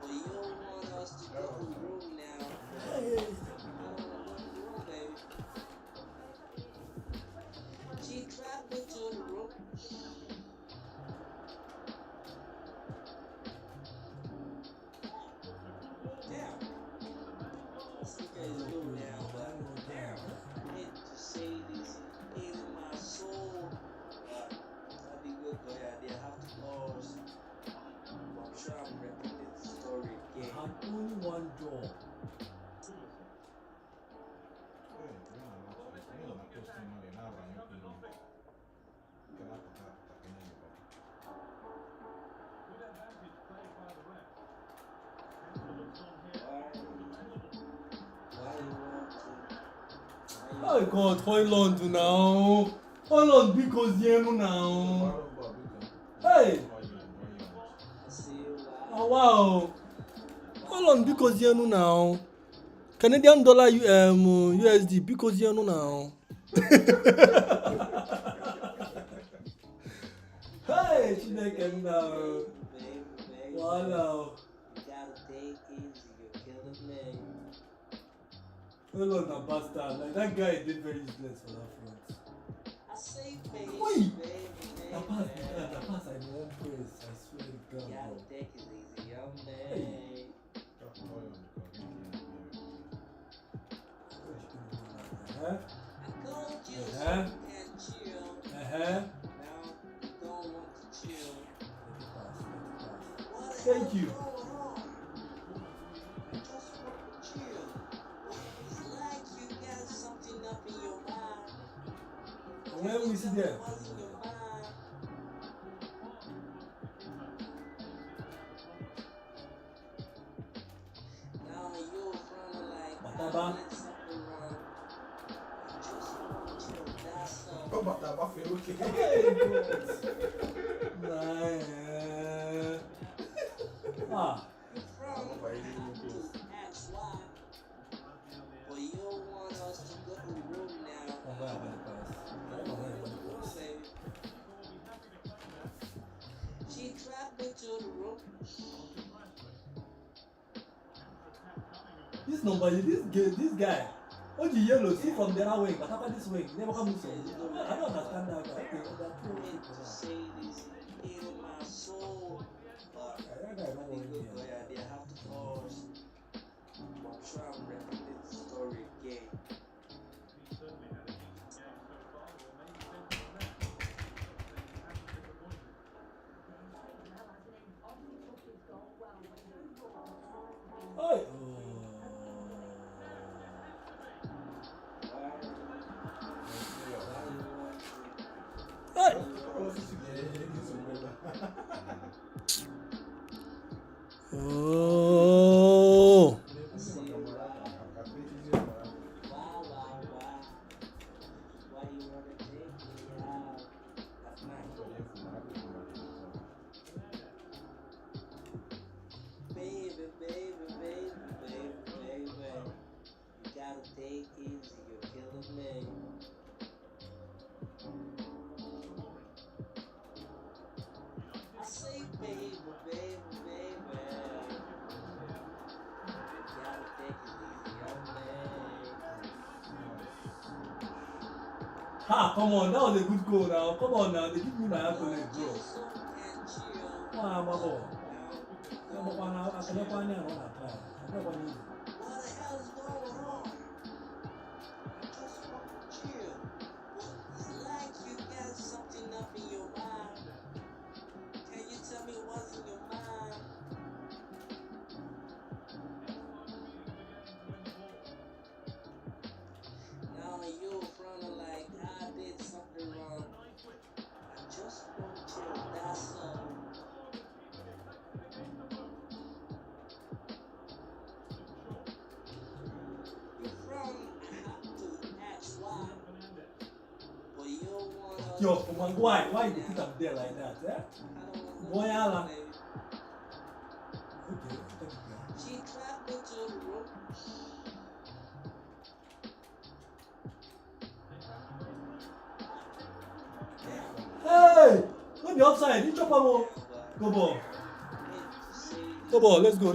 But you don't want us to go to the room now. I don't want to go to the room, baby. She trapped me to the room. Damn. My speaker is low now, but damn. I hate to say this, in my soul. But I'll be good, boy. I have to pause. I'm sure I'm repeating the story I again. had only one job. Why you want to? Oh God, Holland now. Holland because you now. Hey. I see you Oh wow. Holland because you now. Canadian dollar USD because you now. Hey, Chineke now. Baby. Wow. You gotta take easy, you're killing me. Holland a bastard. Like that guy did very useless for that front. I say baby, Wait. baby. That pass I won't praise. I swear to God. You gotta Bro. take it easy on me. Hey. I told you so Uh-huh. you can chill. Uh-huh. Now you don't want to chill. What the Thank hell's you. going on? I just want to chill. It's like you got something up in your mind. When we see Tell me them. what's in your mind. Now you're running like Bataba. I did something wrong. I just want to chill. That's all. Oh, but that buffet, okay. Hey, God. Ah. You're from, I have to ask why. But you don't want us to go to the room now. Baby. She trapped me to the room. This guy. Oh, the yellow, see from the other way, but after this way, never come so. I don't understand that guy. Okay, I hate to say this in my soul, but that guy don't I worry think me. they have to pause. Ah, come on, that was a good goal now. Come on now, they give me my accolade, bro. Ah, my boy. Yeah, but when I can never know what I try. I never need it. What the hell is going on? I just want to chill. It's like you got something up in your mind. Can you tell me what's in your mind? Now you're fronting like I did something wrong. I just want to chill, that's all. You're from, I have to ask why. But you don't want us Yo, to man, go why now. you put up there like that, eh? I don't want Boy, no Allah. baby. Okay, thank you. She trapped me to the room. Hey! Don't be offside, you chop a ball. Go ball. Go ball, let's go.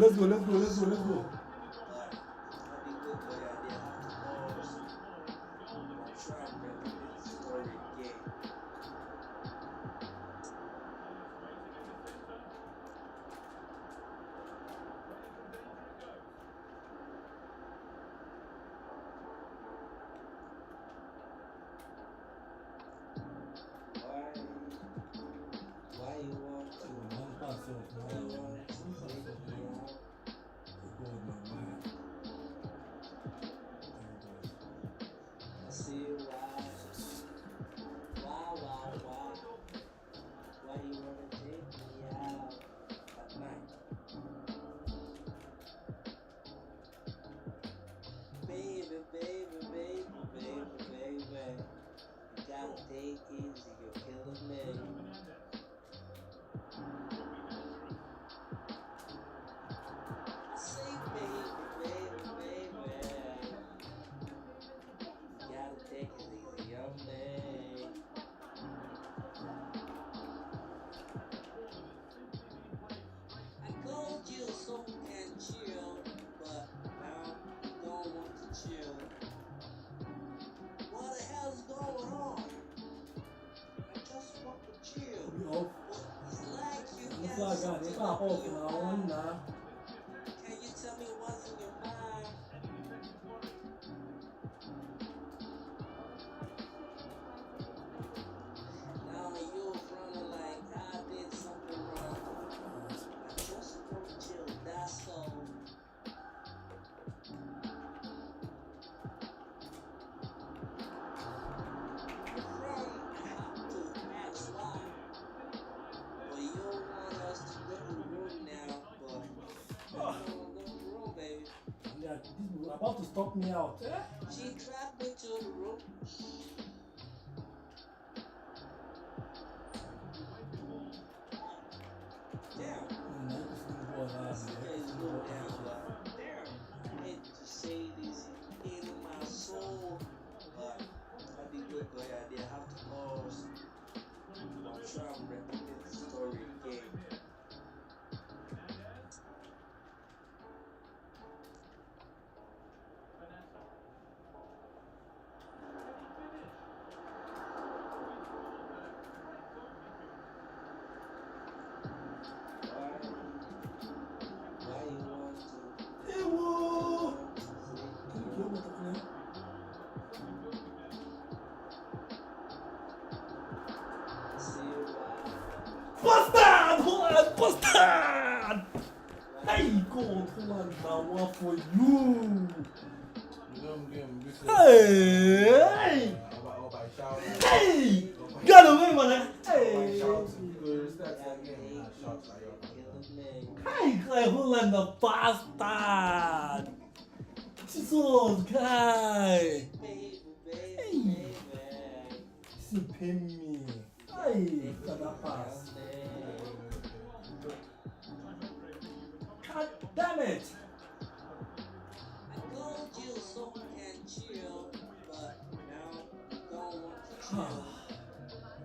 Why you want to? Why you want to take me out? I see why. Why you wanna take me out at night? Baby. You gotta take it easy, you're killing me. I say baby. You gotta take it easy on me. I told you so we can chill, but now you don't want to chill. What the hell's going on? I just want to chill. It's like you got something up in your mind. Can you tell me what's in your mind? Now you're fronting like I did something wrong. I just want to chill, that's all. You're from, I have to ask why. But you don't want us to go to the room now, but you don't want to go to the room, baby. Yeah, this is about to stop me out, eh? She trapped me to the room. Damn. I see where it's going down, but damn. I hate to say this in my soul, but I be good boy idea. I have to pause. I'm sure I'm repeating the story again. Why you want to? Hey, whoa! Bastard! Hey, God, hold on, one for you. Hey! Hey! Got away, man. Hey! Hey, hold on, the bastard! Jesus, guy! Hey! See, pay me. Hey, for that pass. God damn it! I told you so we can chill, but now you don't want to chill.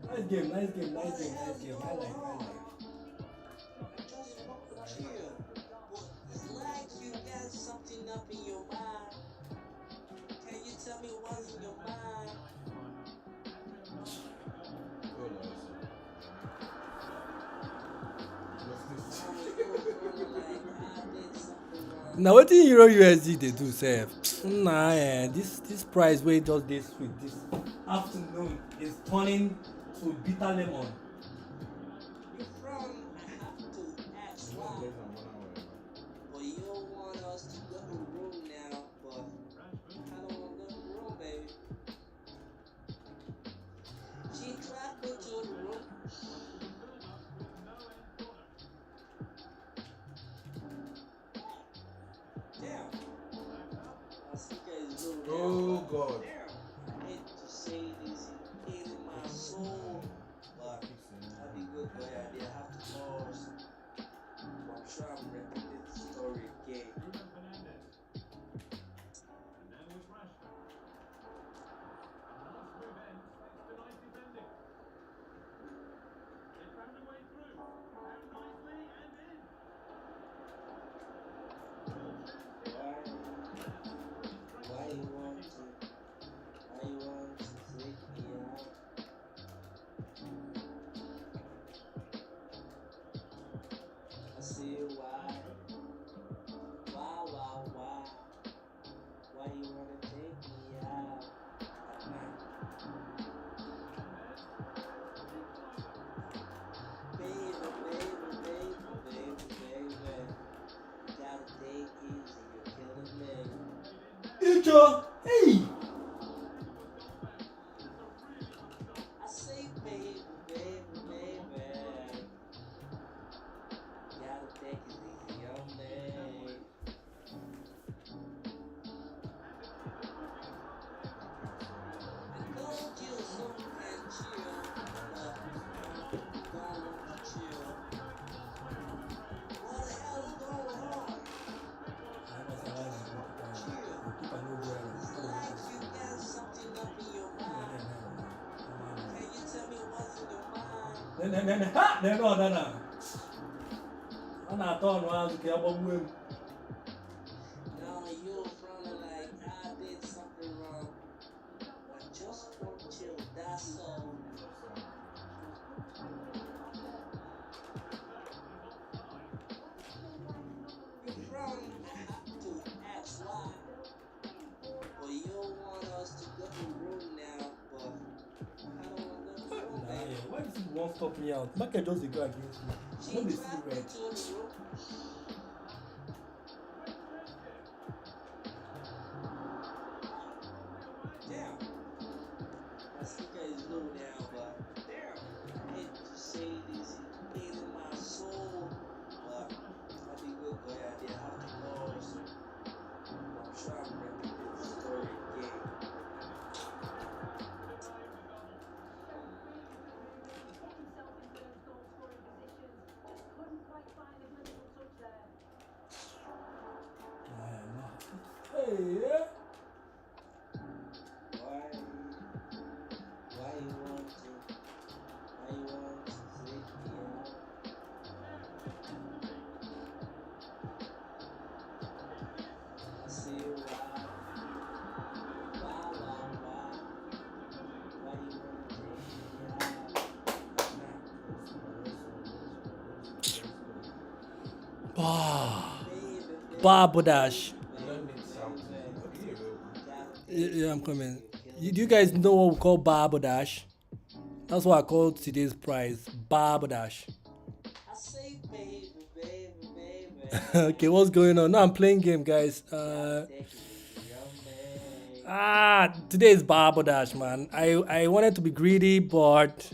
Nice game. I like. I just want to chill. It's like you got something up in your mind. Can you tell me what's in your mind? Now what in Euro USD they do sef? Nah, this price wey just this sweet this afternoon is turning to bitter lemon. You from? I have to ask why. But you want us to go to room now, but I don't want to go to room, baby. She tracked me to the room. Damn. I think it's low now. Oh God. Damn. I hate to say this, pain in my soul, but I'll be good boy. I did have to pause. I'm sure I'm repeating the story again. Why you want to? Why you want to take me out? I say why? Why? Why you wanna take me out at night? Baby. Gotta take easy, you're killing me. Ijo, hey! I say baby. Gotta take it easy on me. I told you some can chill, but now you don't want to chill. What the hell is going on? Chill. It's like you got something up in your mind. Can you tell me what's in your mind? Ha! No. Ọ na-atọ ọnụ azụ ka ya gbagbuo m. Now you're frowning like I did something wrong. I just want to chill, that's all. You frowning, I have to ask why. Well, you want us to go to room now, but I don't want to go to room, Nah, baby. why this won't stop me out? Market just dey go against me. She No dey see tracked me red. to the room. Damn. My speaker is low now, but damn. I hate to say this, pain in my soul, but I'll be good boy. I did have to pause. I'm sure I'm repeating the story again. Hey, yeah. Why you want to take me out? I say why? Why you wanna take me out at night? Barbodash. Let me something. Okay, Yeah, I'm coming. Do you guys know what we call Barbodash? That's what I call today's price. Barbodash. I say baby. Okay, what's going on? No, I'm playing game, guys. Take it easy on me. Today is Barbodash, man. I wanted to be greedy, but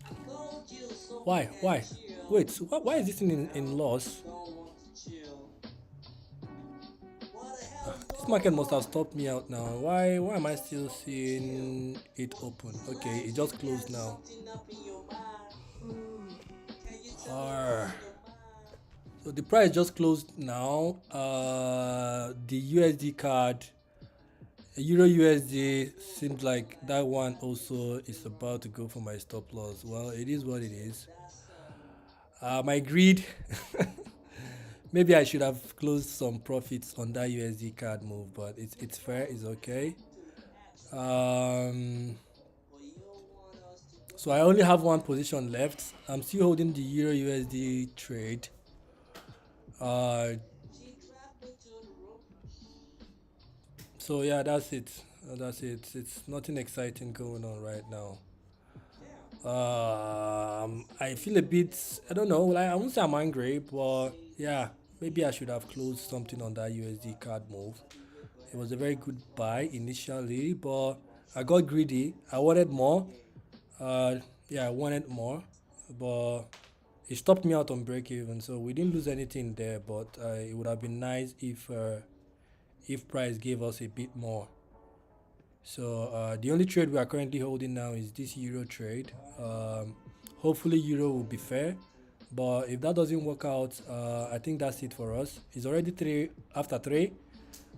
I told you so why? can Why? chill. Wait, so why is this thing in loss? Don't want to chill. What the hell is This going market must have on? stopped me out now. Why am I still seeing it open? Okay, it just closed now. Something up in your mind. Can you tell me Arr. what's in your mind? So the price just closed now. The USD card, Euro USD seems like that one also is about to go for my stop loss. Well, it is what it is. That's all. My greed. Maybe I should have closed some profits on that USD card move, but it's fair. It's okay. So I only have one position left. I'm still holding the Euro USD trade. So yeah, that's it. That's it. It's nothing exciting going on right now. I feel a bit. I don't know. Like I won't say I'm angry, but yeah, maybe I should have closed something on that USD card move. It was a very good buy initially, but I got greedy. I wanted more. Uh, yeah, I wanted more, but it stopped me out on break even. So we didn't lose anything there, but it would have been nice if price gave us a bit more. So the only trade we are currently holding now is this euro trade. Hopefully euro will be fair, but if that doesn't work out, I think that's it for us. It's already three after three.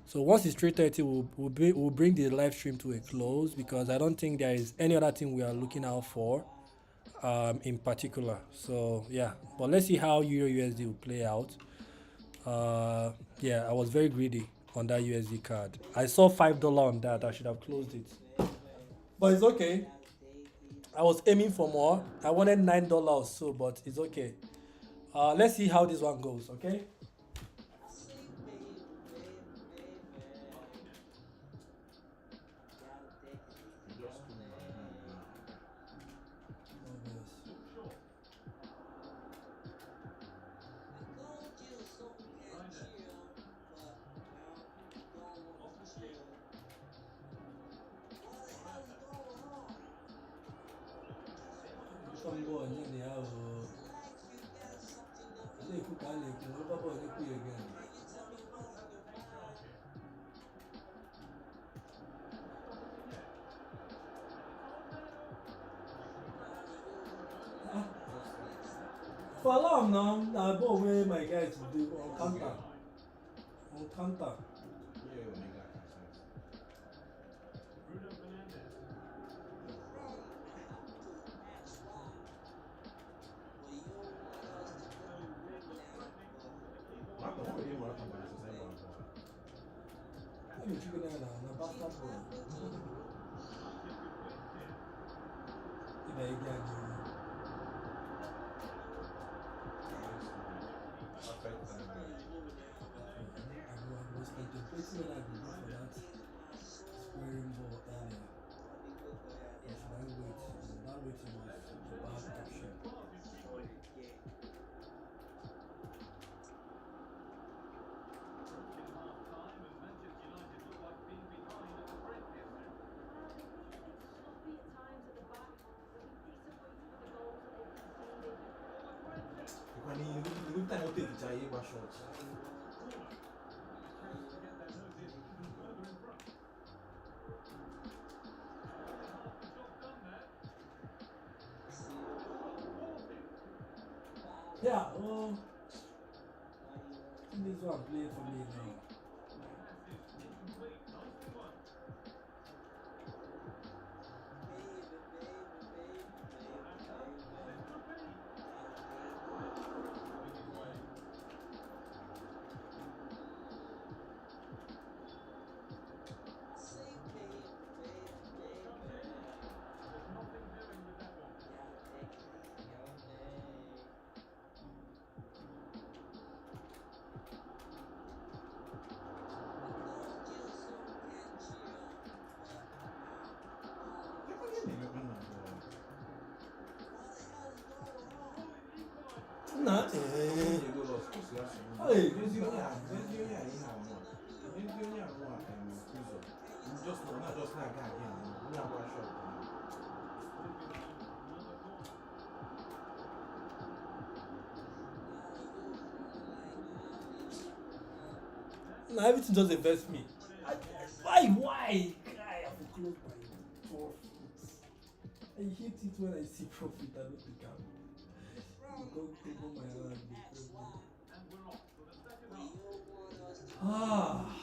So once it's 3:30, we'll bring the live stream to a close because I don't think there is any other thing we are looking out for in particular. So yeah, but let's see how euro USD will play out. Yeah, I was very greedy on that USD card. I saw $5 on that. I should have closed it, but it's okay. I was aiming for more. I wanted $9 or so, but it's okay. Let's see how this one goes. Okay. You just cook Maggi again. Just like For alarm now, I bought where my guys do on counter. On counter. yeah, Omega cassette. Martin, what did Martin buy? So same Martin. I'm a chicken and a bastard boy. If I get Perfect time, boy. I was contemplating what I could do for that squaring ball earlier. Or should I wait? And that waiting was a bad option. You look time will take it, I gave a shot. Yeah, well, this one played for me now. Nah, Hey, just not just like that again. We have one shot. nah, everything just invest me. Why? I have to close my profits. I hate it when I see profit. I don't think I'm. Go my hand. Ah.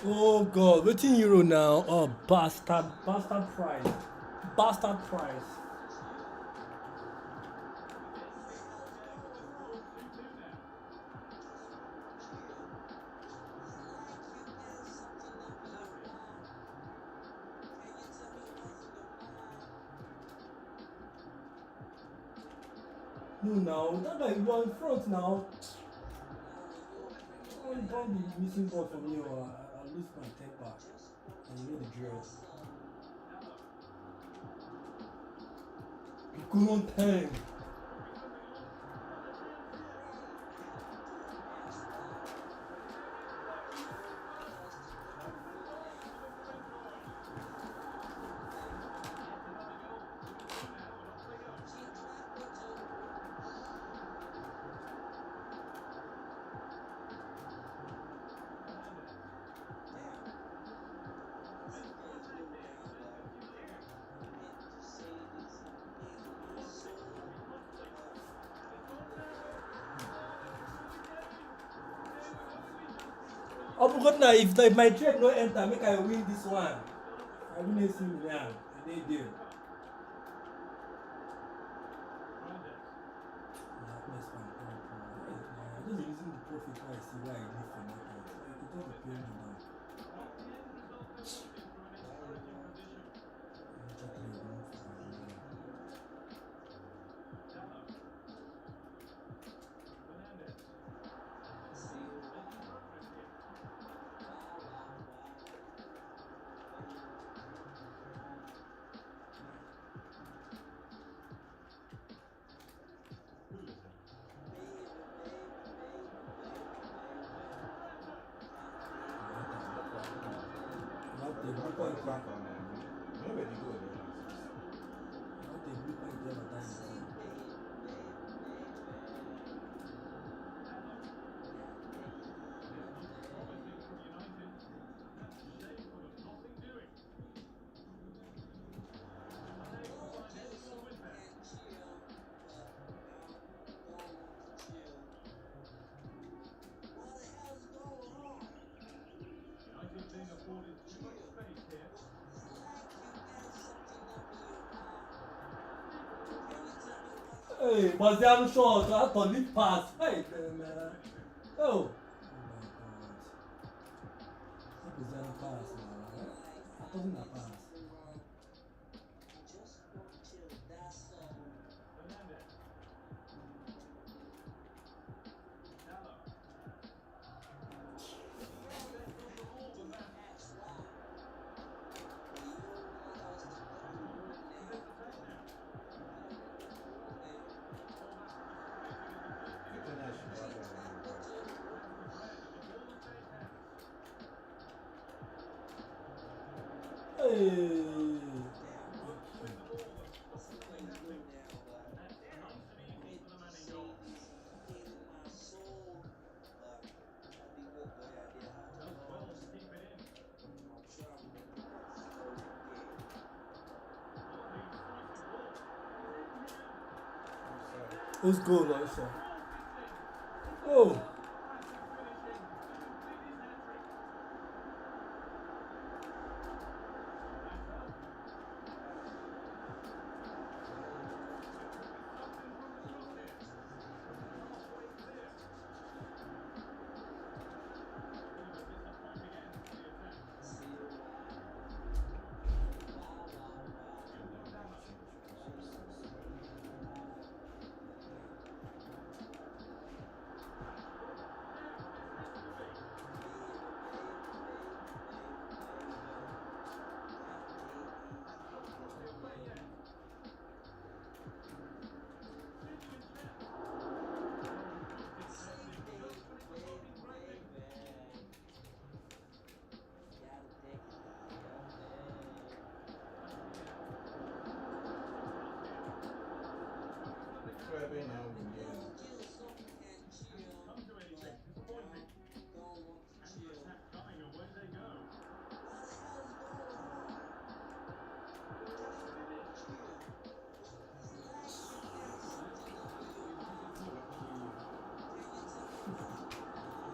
Oh God, waiting euro now. Oh bastard, bastard price, bastard price. No, now that guy you are in front now. Don't be missing ball from me, or I lose my temper. And you know the drill. Good on time. I forgot now if my trade no enter, make I win this one. I win AC Milan. I need deal. I just using the profit why I see why I need for market. So you can just pay me down. Hey, Baziano shot, I thought lead pass. Hey, man. Oh. Oh my God. That Baziano pass, man. I thought in a pass. Hey. Let's go, Larissa. Oh.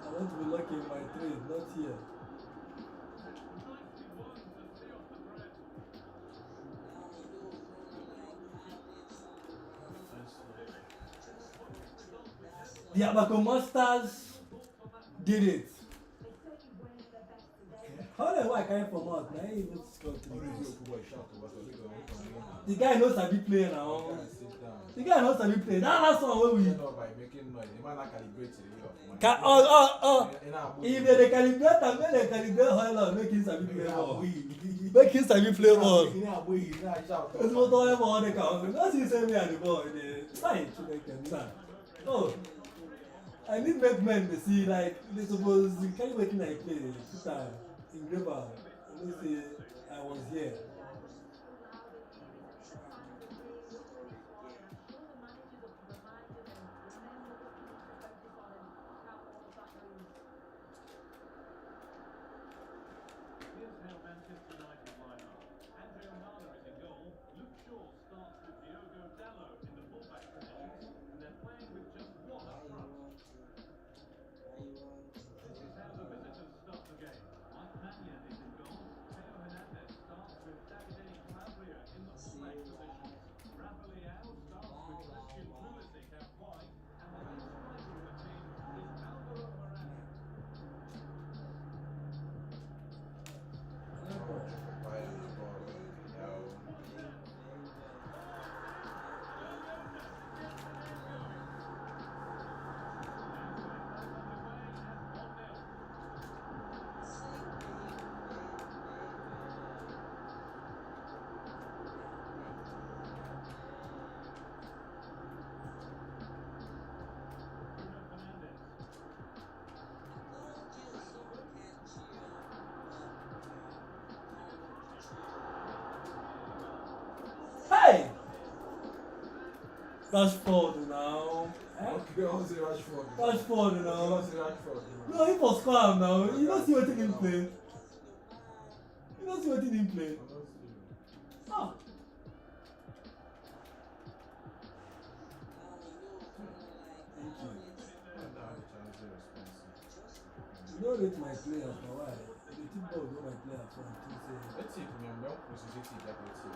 I want to be lucky in my trade, not here. The Abaco Masters did it. How the why carry from out? Now he even score 3 goals. The guy knows I be playing now. The guy knows I be playing. That last one where we. By making noise, the man not calibrate it. If they calibrate and make they calibrate oil, make him sabi play ball. Make him sabi play ball. It's not all about the count. That's he say me and the ball. Fine, to make them stand. Oh, I need make men to see like they suppose you can't wait till I play. In Greba, let's say I was here. Hey! Rashford now. Rashford now. No, he was calm now. You don't see what he didn't play. You don't see what he didn't play. Ah. You don't rate my players for why? The team ball know my players from Tuesday. Let's see if we have milk processing that let's see.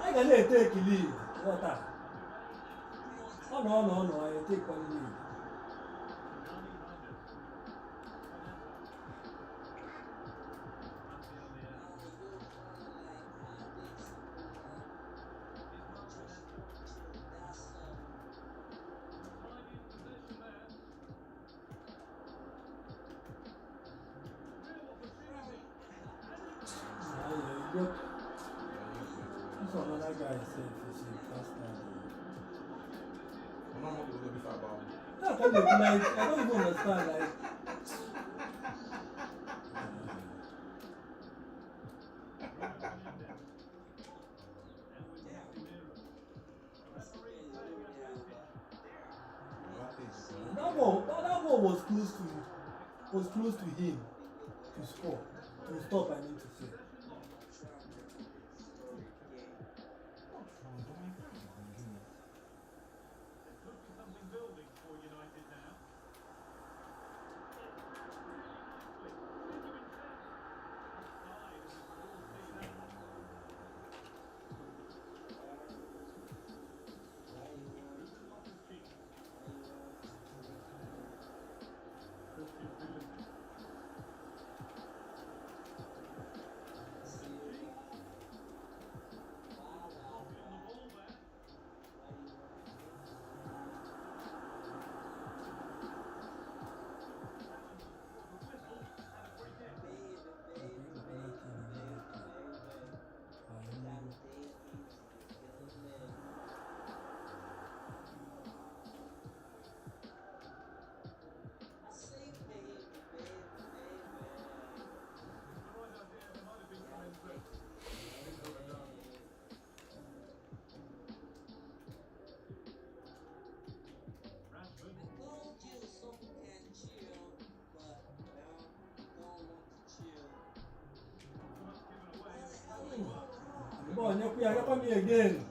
I can take the lead. What that? Oh no, I take one lead. Look. This one another guy said if you I'm not going to be far about it. I don't even understand like That ball was close to him to score, to stop. I mean to say. Boy, never me again.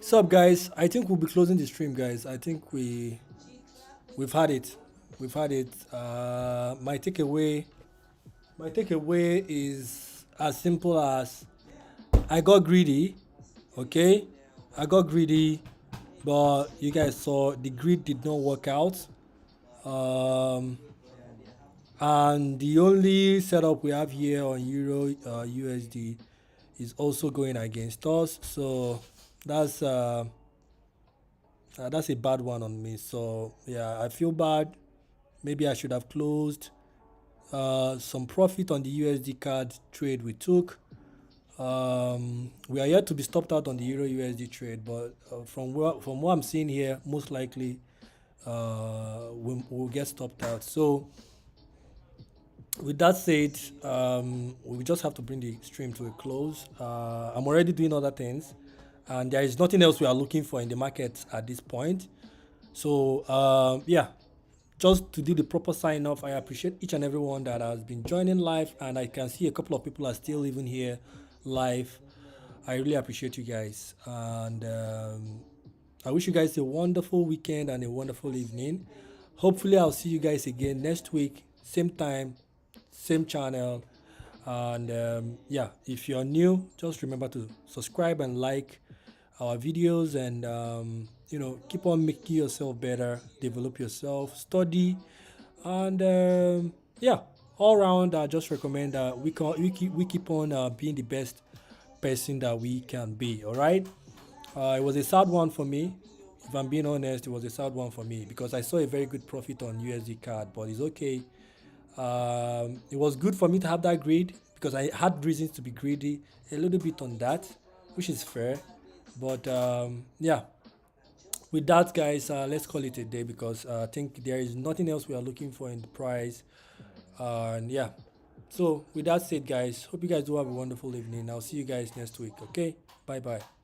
Sup guys, I think we'll be closing the stream guys. I think we've had it. We've had it. My takeaway is as simple as I got greedy, okay? I got greedy, but you guys saw the greed did not work out. And the only setup we have here on Euro USD is also going against us. So that's a bad one on me. So yeah, I feel bad. Maybe I should have closed some profit on the USD card trade we took. We are yet to be stopped out on the Euro USD trade, but from what I'm seeing here, most likely we'll get stopped out. So with that said, we just have to bring the stream to a close. I'm already doing other things, and there is nothing else we are looking for in the market at this point. So yeah, just to do the proper sign off, I appreciate each and everyone that has been joining live, and I can see a couple of people are still even here live. I really appreciate you guys, and I wish you guys a wonderful weekend and a wonderful evening. Hopefully, I'll see you guys again next week, same time, same channel. And yeah, if you're new, just remember to subscribe and like our videos, and keep on making yourself better, develop yourself, study, and yeah, all around I just recommend that we keep on being the best person that we can be. All right. It was a sad one for me. If I'm being honest, it was a sad one for me because I saw a very good profit on USD card, but it's okay. It was good for me to have that greed because I had reasons to be greedy a little bit on that, which is fair. But yeah, with that, guys, let's call it a day because I think there is nothing else we are looking for in the price. And yeah, so with that said, guys, hope you guys do have a wonderful evening. I'll see you guys next week. Okay, bye bye.